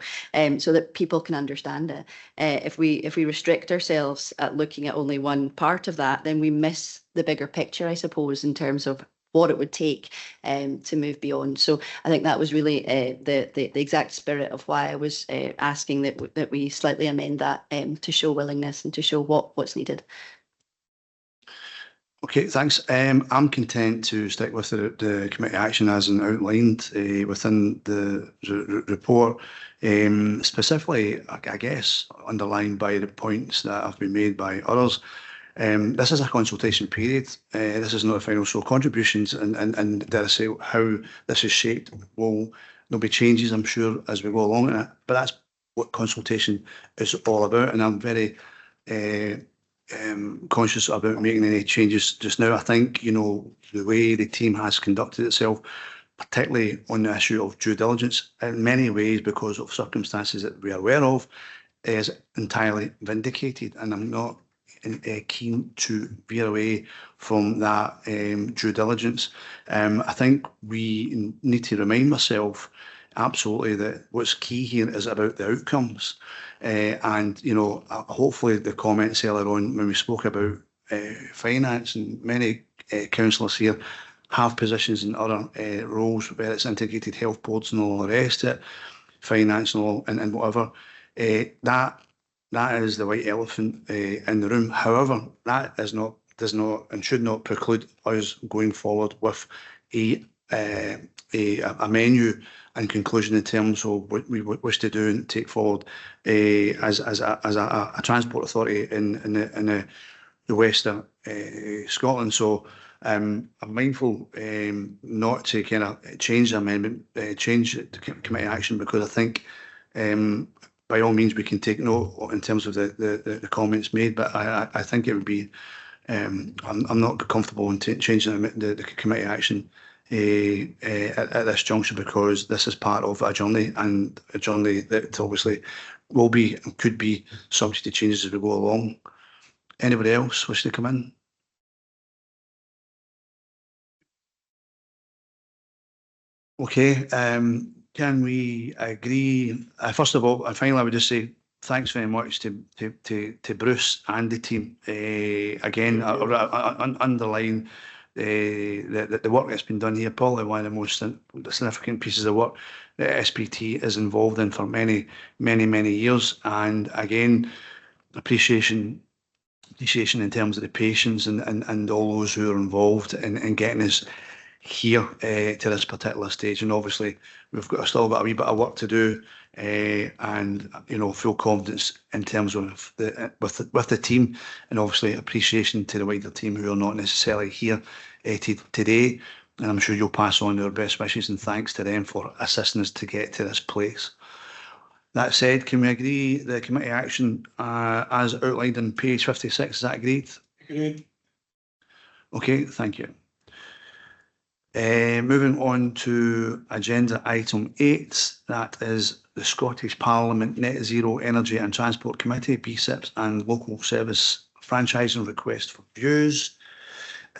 S7: so that people can understand it. If we restrict ourselves at looking at only one part of that, then we miss the bigger picture, I suppose, in terms of what it would take to move beyond. So I think that was really the exact spirit of why I was asking that we slightly amend that to show willingness and to show what's needed.
S1: Okay, thanks. I'm content to stick with the committee action as outlined within the report, specifically, I guess, underlined by the points that have been made by others. This is a consultation period. This is not a final, so contributions and dare I say how this is shaped there'll be changes, I'm sure, as we go along in it. But that's what consultation is all about, and I'm very conscious about making any changes just now. I think the way the team has conducted itself, particularly on the issue of due diligence, in many ways because of circumstances that we are aware of, is entirely vindicated, and I'm not keen to veer away from that due diligence. I think we need to remind ourselves absolutely that what's key here is about the outcomes. And hopefully the comments earlier on when we spoke about finance, and many councillors here have positions in other roles, whether it's integrated health boards and all the rest of it, finance and all, and whatever. That is the white elephant in the room. However, that does not and should not preclude us going forward with a menu and conclusion in terms of what we wish to do and take forward as a transport authority in the west of Scotland. So I'm mindful not to kind of change the amendment, change the committee action, because I think by all means we can take note in terms of the comments made, but I think it would be I'm not comfortable in changing the committee action at this juncture, because this is part of a journey, and a journey that obviously will be and could be subject to changes as we go along. Anybody else wish to come in? Okay, can we agree? First of all, and finally, I would just say thanks very much to Bruce and the team. Again, underline the work that's been done here. Probably one of the most significant pieces of work that SPT is involved in for many years. And again, appreciation in terms of the patients and all those who are involved in getting us here to this particular stage. And obviously we've still got a wee bit of work to do, and full confidence in terms of with the team, and obviously appreciation to the wider team who are not necessarily here today. And I'm sure you'll pass on our best wishes and thanks to them for assisting us to get to this place. That said, can we agree the committee action as outlined on page 56? Is that agreed?
S4: Agreed.
S1: Okay, thank you. Moving on to agenda item 8, that is the Scottish Parliament Net Zero Energy and Transport Committee, BSIPs, and Local Service Franchising Request for Views.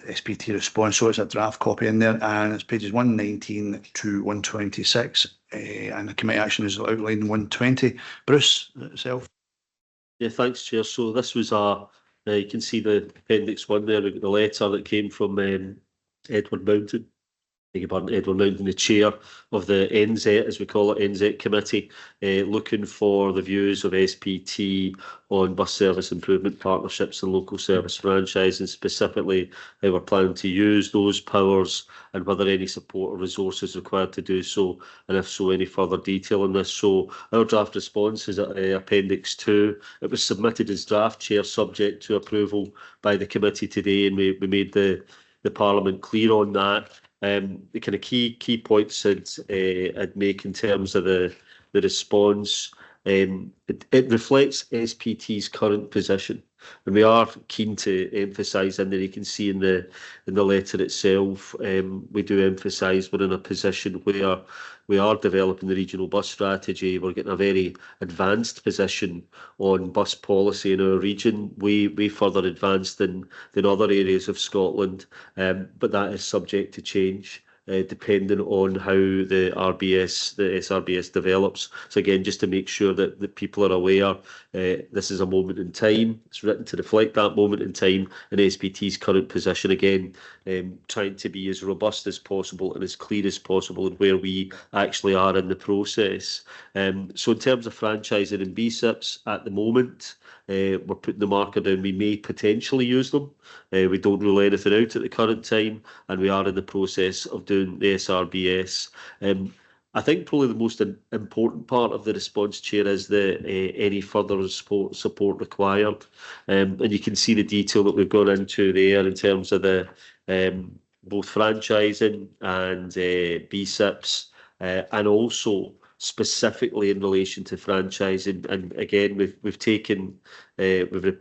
S1: SPT response, so it's a draft copy in there, and it's pages 119 to 126, and the committee action is outlined in 120. Bruce, itself.
S6: Yeah, thanks, Chair. So this was you can see the appendix 1 there, we've got the letter that came from Edward Mountain. Edward Mountain, the chair of the NZ, as we call it, NZ committee, looking for the views of SPT on bus service improvement partnerships and local service franchising, specifically how we're planning to use those powers and whether any support or resources required to do so, and if so, any further detail on this. So our draft response is appendix 2. It was submitted as draft, Chair, subject to approval by the committee today, and we made the Parliament clear on that. The kind of key points I'd make in terms of the response, it reflects SPT's current position, and we are keen to emphasise, and then you can see in the letter itself, we do emphasise we're in a position where we are developing the regional bus strategy. We're getting a very advanced position on bus policy in our region, way further advanced than other areas of Scotland, but that is subject to change, depending on how the SRBS develops. So again, just to make sure that the people are aware, this is a moment in time. It's written to reflect that moment in time in SPT's current position. Again, trying to be as robust as possible and as clear as possible in where we actually are in the process. So in terms of franchising and BSIPs at the moment, we're putting the marker down. We may potentially use them. We don't rule anything out at the current time, and we are in the process of doing the SRBS. I think probably the most important part of the response, Chair, is any further support required. And you can see the detail that we've gone into there in terms of the both franchising and BSIPs, and also specifically in relation to franchising. And again, we've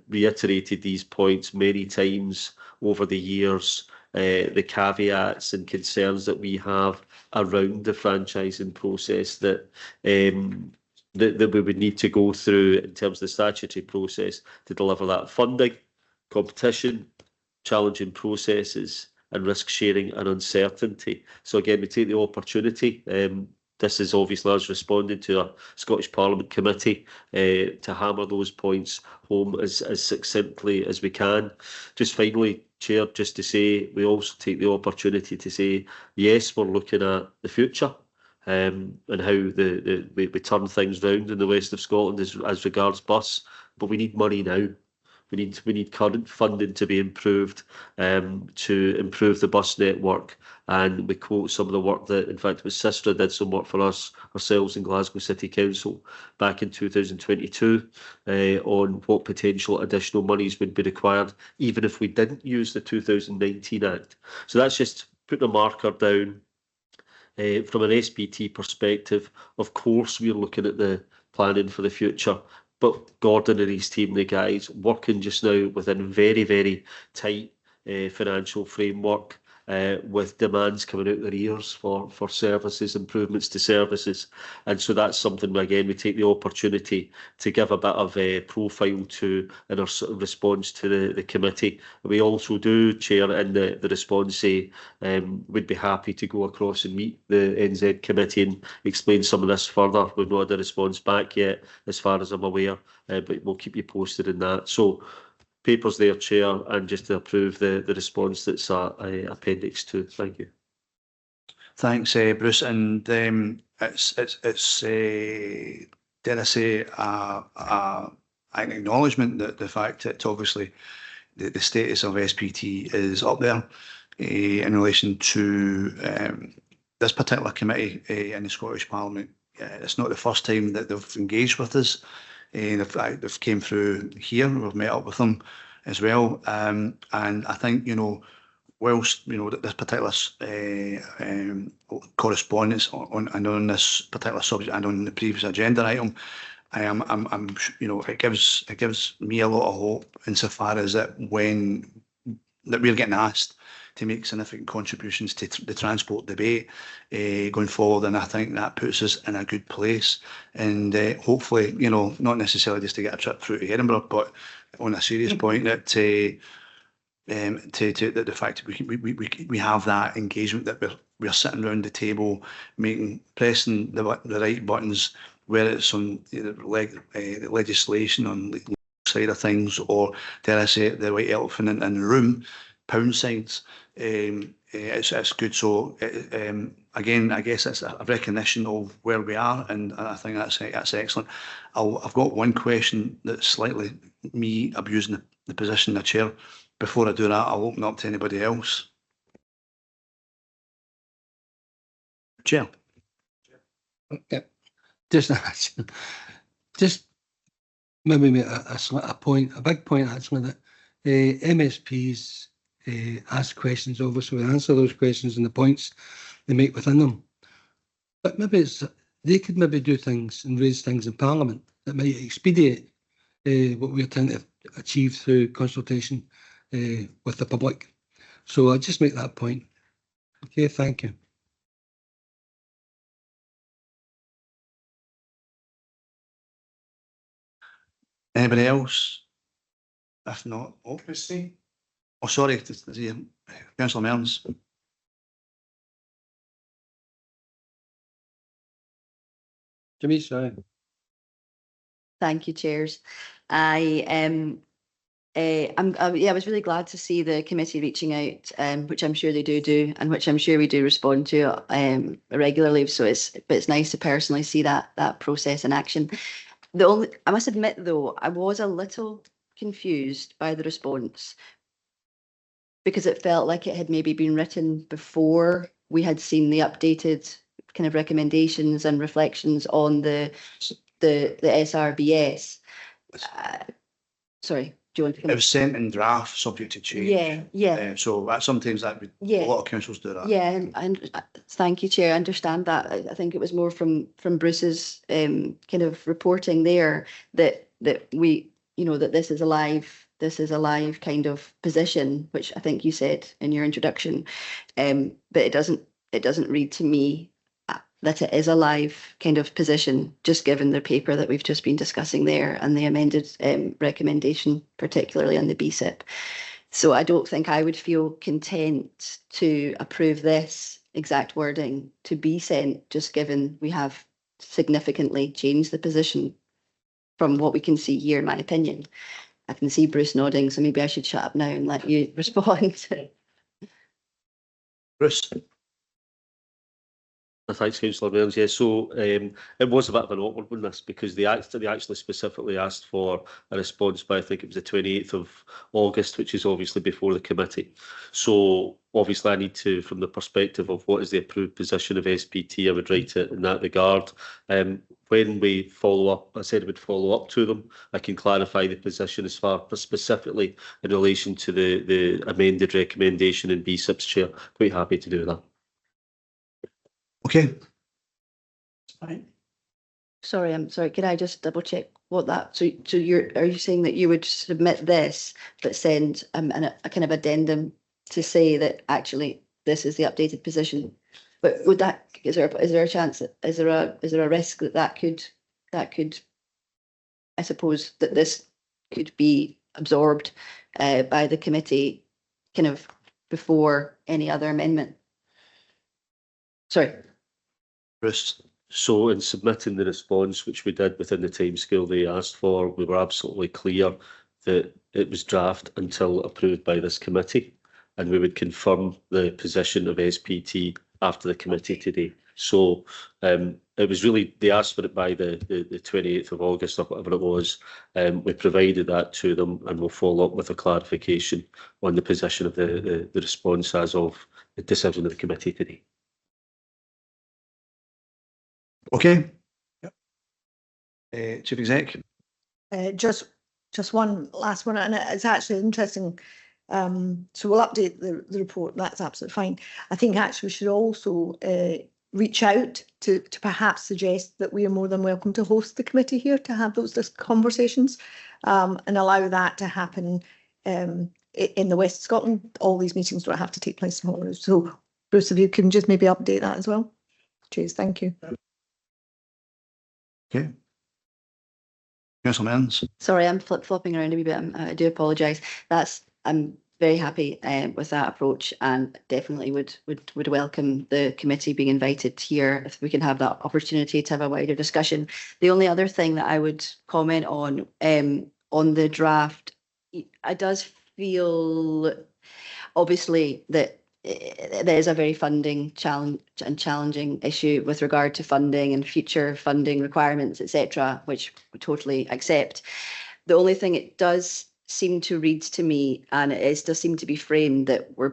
S6: reiterated these points many times over the years, the caveats and concerns that we have around the franchising process that we would need to go through in terms of the statutory process to deliver that funding, competition, challenging processes, and risk sharing and uncertainty. So again, we take the opportunity. This is obviously us responding to a Scottish Parliament committee to hammer those points home as succinctly as we can. Just finally, Chair, just to say, we also take the opportunity to say, yes, we're looking at the future and how we turn things round in the west of Scotland as regards bus, but we need money now. We need current funding to be improved, to improve the bus network. And we quote some of the work that, in fact, was Sistra did some work for ourselves in Glasgow City Council back in 2022 on what potential additional monies would be required, even if we didn't use the 2019 Act. So that's just putting a marker down. From an SPT perspective, of course, we're looking at the planning for the future. But Gordon and his team, the guys, working just now within very, very tight financial framework. with demands coming out their ears for services, improvements to services. And so that's something, again, we take the opportunity to give a bit of a profile to in our sort of response to the committee. We also do, Chair, in the response say we'd be happy to go across and meet the NZ committee and explain some of this further. We've not had a response back yet, as far as I'm aware, but we'll keep you posted in that. So papers there, Chair, and just to approve the response that's Appendix 2. Thank you.
S1: Thanks, Bruce. And it's dare I say, an acknowledgement that the fact that obviously the status of SPT is up there in relation to this particular committee in the Scottish Parliament. It's not the first time that they've engaged with us. They've came through here. We've met up with them as well, and I think, you know, whilst, you know, this particular correspondence on this particular subject and on the previous agenda item, I'm you know, it gives me a lot of hope insofar as that when that we're getting asked to make significant contributions to the transport debate going forward, and I think that puts us in a good place. And hopefully, you know, not necessarily just to get a trip through to Edinburgh, but on a serious point, that the fact that we have that engagement, that we're sitting around the table, pressing the right buttons, whether it's on the legislation on the side of things, or dare I say the white elephant in the room, pound signs. It's good. So again, I guess it's a recognition of where we are, and I think that's excellent. I've got one question that's slightly me abusing the position of chair. Before I do that, I'll open up to anybody else. Chair.
S9: Yeah. Just maybe make a point, a big point actually, that MSPs ask questions, obviously we answer those questions and the points they make within them. But maybe they could maybe do things and raise things in Parliament that might expedite what we're trying to achieve through consultation with the public. So I'll just make that point. Okay, thank you.
S1: Anybody else? If not, Christine. Oh, sorry, Councillor Mearns.
S9: Jimmy, sorry.
S7: Thank you, chairs. I was really glad to see the committee reaching out, which I'm sure they do, and which I'm sure we do respond to regularly. So it's nice to personally see that process in action. I must admit though, I was a little confused by the response, because it felt like it had maybe been written before we had seen the updated kind of recommendations and reflections on the SRBS. Sorry, do you want to come?
S1: It was sent in draft, subject to change.
S7: Yeah.
S1: So that sometimes a lot of councils do that.
S7: Yeah, and thank you, Chair. I understand that. I think it was more from Bruce's kind of reporting there that we, you know, that this is a live kind of position, which I think you said in your introduction. But it doesn't read to me that it is a live kind of position, just given the paper that we've just been discussing there and the amended recommendation, particularly on the BSIP. So I don't think I would feel content to approve this exact wording to be sent, just given we have significantly changed the position from what we can see here, in my opinion. I can see Bruce nodding, so maybe I should shut up now and let you respond.
S1: Bruce.
S6: Thanks, Councillor Mearns. Yeah, so it was a bit of an awkward one, this, because they actually specifically asked for a response by, I think it was the 28th of August, which is obviously before the committee. So obviously I need to, from the perspective of what is the approved position of SPT, I would write it in that regard. When we follow up, I said I would follow up to them. I can clarify the position as far specifically in relation to the amended recommendation in BSIP's chair. Quite happy to do that.
S1: Okay.
S7: Sorry, I'm sorry. Could I just double check what that? So are you saying that you would submit this, but send a kind of addendum to say that actually this is the updated position. But would that, is there a chance that, is there a risk that could, I suppose, that this could be absorbed by the committee kind of before any other amendment? Sorry.
S1: Bruce,
S6: So in submitting the response, which we did within the timescale they asked for, we were absolutely clear that it was draft until approved by this committee, and we would confirm the position of SPT after the committee today. So it was really, they asked for it by the 28th of August or whatever it was. We provided that to them, and we'll follow up with a clarification on the position of the response as of the decision of the committee today.
S1: okay? Yep. Chief Exec.
S2: Just one last one, and it's actually interesting. So we'll update the report. That's absolutely fine. I think actually we should also reach out to perhaps suggest that we are more than welcome to host the committee here to have those conversations, and allow that to happen in the West of Scotland. All these meetings don't have to take place in Holyrood. So Bruce, if you can just maybe update that as well. Cheers, thank you.
S1: Okay. Councillor Mearns.
S7: Sorry, I'm flip-flopping around a wee bit. I do apologise. I'm very happy with that approach, and definitely would welcome the committee being invited here if we can have that opportunity to have a wider discussion. The only other thing that I would comment on the draft, I does feel obviously that there's a very funding challenge and challenging issue with regard to funding and future funding requirements, etc., which we totally accept. The only thing it does seem to read to me, and it does seem to be framed that we're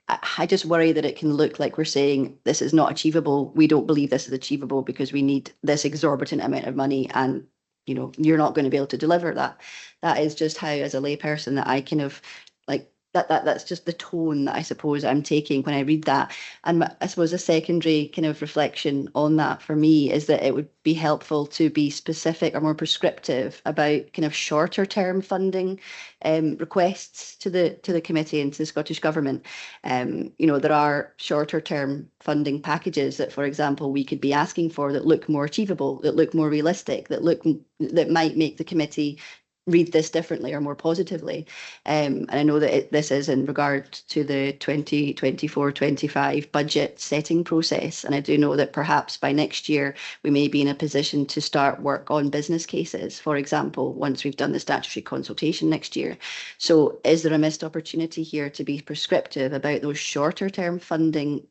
S7: I just worry that it can look like we're saying this is not achievable. We don't believe this is achievable because we need this exorbitant amount of money, and you're not going to be able to deliver that. That is just how, as a layperson, that I kind of like that's just the tone that I suppose I'm taking when I read that. And I suppose a secondary kind of reflection on that for me is that it would be helpful to be specific or more prescriptive about kind of shorter term funding requests to the committee and to the Scottish Government. There are shorter term funding packages that, for example, we could be asking for that look more achievable, that look more realistic, that might make the committee read this differently or more positively. And I know that this is in regard to the 2024-25 budget setting process. And I do know that perhaps by next year, we may be in a position to start work on business cases, for example, once we've done the statutory consultation next year. So is there a missed opportunity here to be prescriptive about those shorter term funding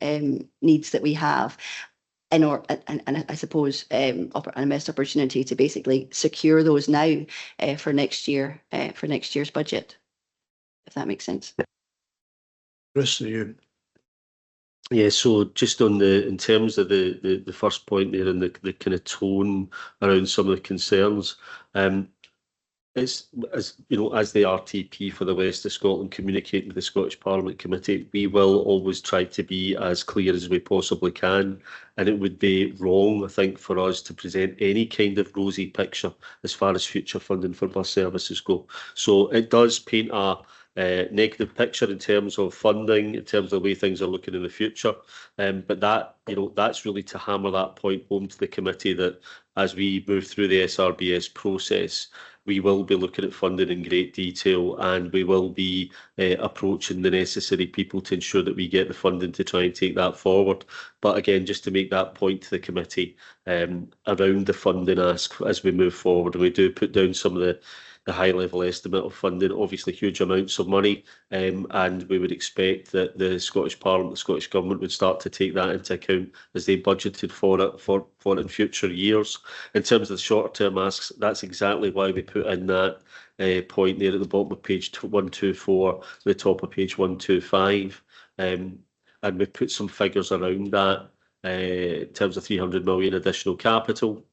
S7: needs that we have? And I suppose a missed opportunity to basically secure those now for next year, for next year's budget, if that makes sense.
S1: Bruce, are you?
S6: Yeah, so just on in terms of the first point there and the kind of tone around some of the concerns, it's, as the RTP for the West of Scotland communicating with the Scottish Parliament Committee, we will always try to be as clear as we possibly can, and it would be wrong, I think, for us to present any kind of rosy picture as far as future funding for bus services go. So it does paint a negative picture in terms of funding, in terms of the way things are looking in the future, but that that's really to hammer that point home to the committee that as we move through the SRBS process, we will be looking at funding in great detail, and we will be approaching the necessary people to ensure that we get the funding to try and take that forward. But again, just to make that point to the committee around the funding ask as we move forward, and we do put down some of the high level estimate of funding, obviously huge amounts of money, and we would expect that the Scottish Parliament, the Scottish Government would start to take that into account as they budgeted for it in future years. In terms of the short term asks, that's exactly why we put in that point there at the bottom of page 124, the top of page 125, and we put some figures around that in terms of 300 million additional capital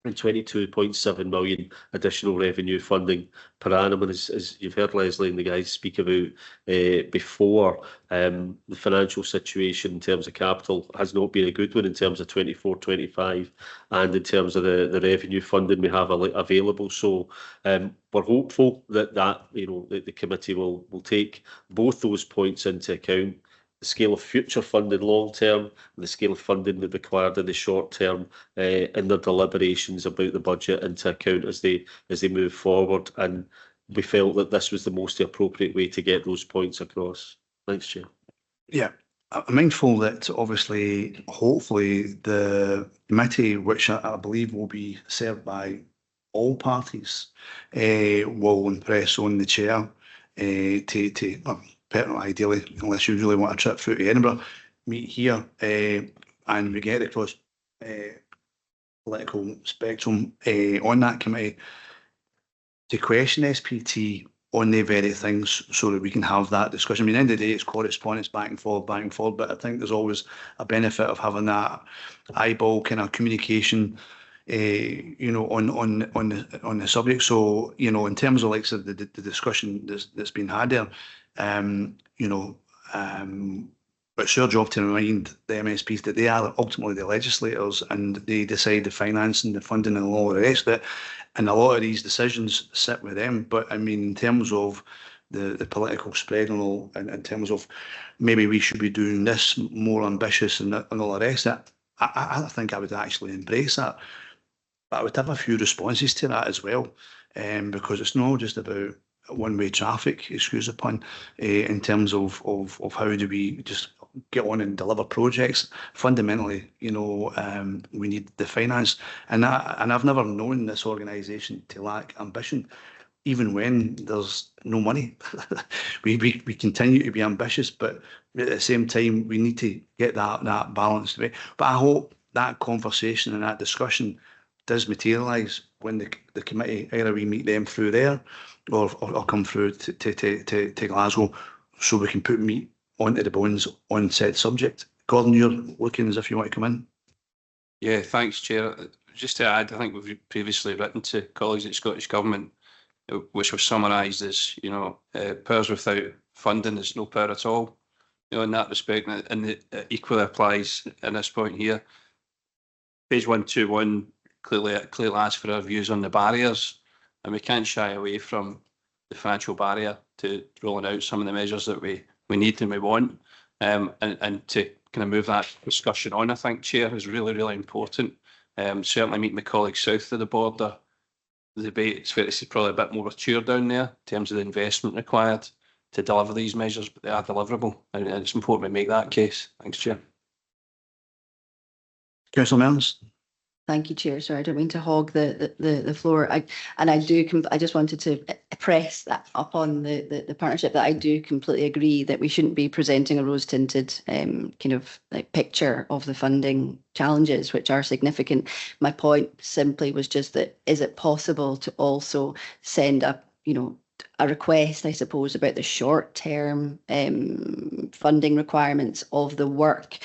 S6: and 22.7 million additional revenue funding per annum. And as you've heard Leslie and the guys speak about before, the financial situation in terms of capital has not been a good one in terms of 24-25 and in terms of the revenue funding we have available. So we're hopeful that the committee will take both those points into account. the scale of future funding long term, the scale of funding that required in the short term, in their deliberations about the budget into account as they move forward. And we felt that this was the most appropriate way to get those points across. Thanks, Chair.
S1: Yeah, I'm mindful that obviously, hopefully, the committee, which I believe will be served by all parties, will impress on the chair ideally, unless you really want a trip through to Edinburgh, meet here and we get across political spectrum on that committee to question SPT on the very things so that we can have that discussion. I mean, at the end of the day, it's correspondence back and forth, but I think there's always a benefit of having that eyeball kind of communication, you know, on the subject. So, you know, in terms of like the discussion that's been had there, you know, it's your job to remind the MSPs that they are ultimately the legislators and they decide the financing, the funding and all the rest of it. And a lot of these decisions sit with them. But I mean, in terms of the political spread and all, and in terms of maybe we should be doing this more ambitious and all the rest of it, I think I would actually embrace that. But I would have a few responses to that as well, because it's not just about one-way traffic, excuse the pun, in terms of how do we just get on and deliver projects. Fundamentally, you know, we need the finance, and I've never known this organisation to lack ambition, even when there's no money. we continue to be ambitious, but at the same time, we need to get that balance. But I hope that conversation and that discussion does materialise when the committee, either we meet them through there or come through to Glasgow, so we can put meat onto the bones on said subject. Gordon, you're looking as if you want to come in.
S8: Yeah, thanks, Chair. Just to add, I think we've previously written to colleagues at Scottish Government, which was summarised as, you know, powers without funding is no power at all. You know, in that respect, and it equally applies in this point here. Page 121 clearly asks for our views on the barriers, and we can't shy away from the financial barrier to rolling out some of the measures that we need and we want, and to kind of move that discussion on, I think, Chair, is really, really important. Certainly meeting my colleagues south of the border, the debate, it's fair to say, probably a bit more mature down there in terms of the investment required to deliver these measures, but they are deliverable, and it's important we make that case. Thanks, Chair.
S1: Councillor Mearns.
S7: Thank you, Chair. Sorry, I don't mean to hog the floor. I just wanted to press that up on the partnership, that I do completely agree that we shouldn't be presenting a rose-tinted kind of like picture of the funding challenges, which are significant. My point simply was just that, is it possible to also send up, you know, a request, I suppose, about the short-term funding requirements of the work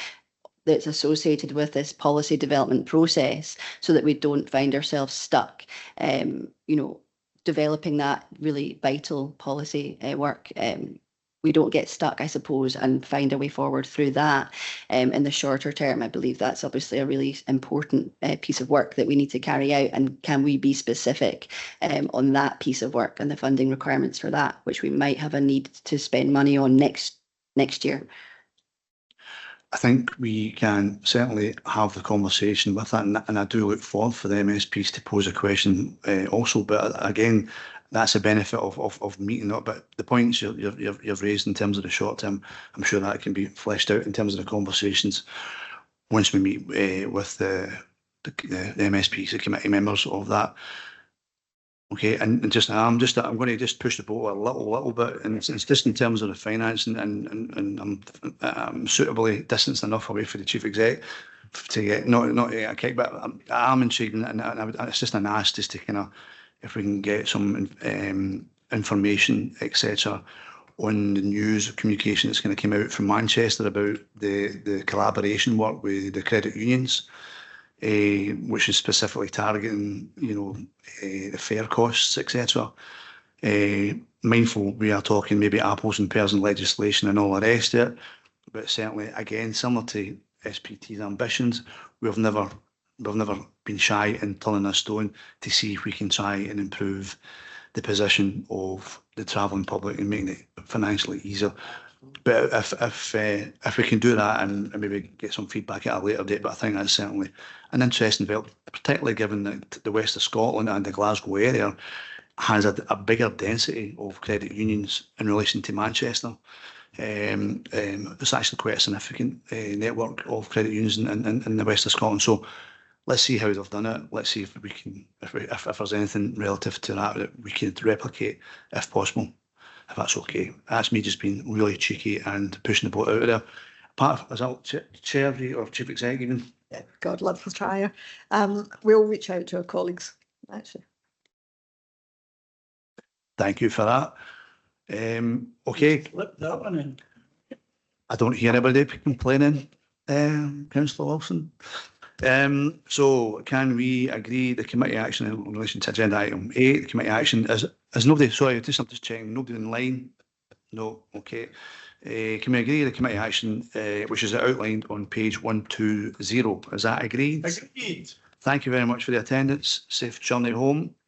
S7: that's associated with this policy development process, so that we don't find ourselves stuck, you know, developing that really vital policy work. We don't get stuck, I suppose, and find a way forward through that. In the shorter term, I believe that's obviously a really important piece of work that we need to carry out. And can we be specific on that piece of work and the funding requirements for that, which we might have a need to spend money on next year?
S1: I think we can certainly have the conversation with that, and I do look forward for the MSPs to pose a question also. But again, that's a benefit of meeting up. But the points you've raised in terms of the short term, I'm sure that can be fleshed out in terms of the conversations once we meet with the MSPs, the committee members of that. Okay, and I'm going to just push the boat a little bit, and it's just in terms of the finance, and I'm suitably distanced enough away from the chief exec to get not a kick, but I'm intrigued, and it's just an ask just to kind of, if we can get some information, etc., on the news communication that's going to come out from Manchester about the collaboration work with the credit unions. Which is specifically targeting, you know, the fare costs, etc. Mindful we are talking maybe apples and pears and legislation and all the rest of it, but certainly, again, similar to SPT's ambitions, we've never been shy in turning a stone to see if we can try and improve the position of the travelling public and making it financially easier. But if we can do that and maybe get some feedback at a later date, but I think that's certainly an interesting development, particularly given that the west of Scotland and the Glasgow area has a bigger density of credit unions in relation to Manchester. It's actually quite a significant network of credit unions in the west of Scotland. So let's see how they've done it. Let's see if we can, if there's anything relative to that we could replicate, if possible, if that's okay. That's me just being really cheeky and pushing the boat out there. Part of, is that chair or chief executive?
S2: Yeah, God love the trier. We'll reach out to our colleagues, actually.
S1: Thank you for that. Okay.
S4: Flip that one in.
S1: I don't hear anybody complaining, Councillor Wilson. So can we agree the committee action in relation to agenda item 8? The committee action is nobody, sorry, I'm just checking, nobody in line? No, okay. Can we agree the committee action, which is outlined on page 120? Is that agreed?
S4: Agreed.
S1: Thank you very much for the attendance. Safe journey home.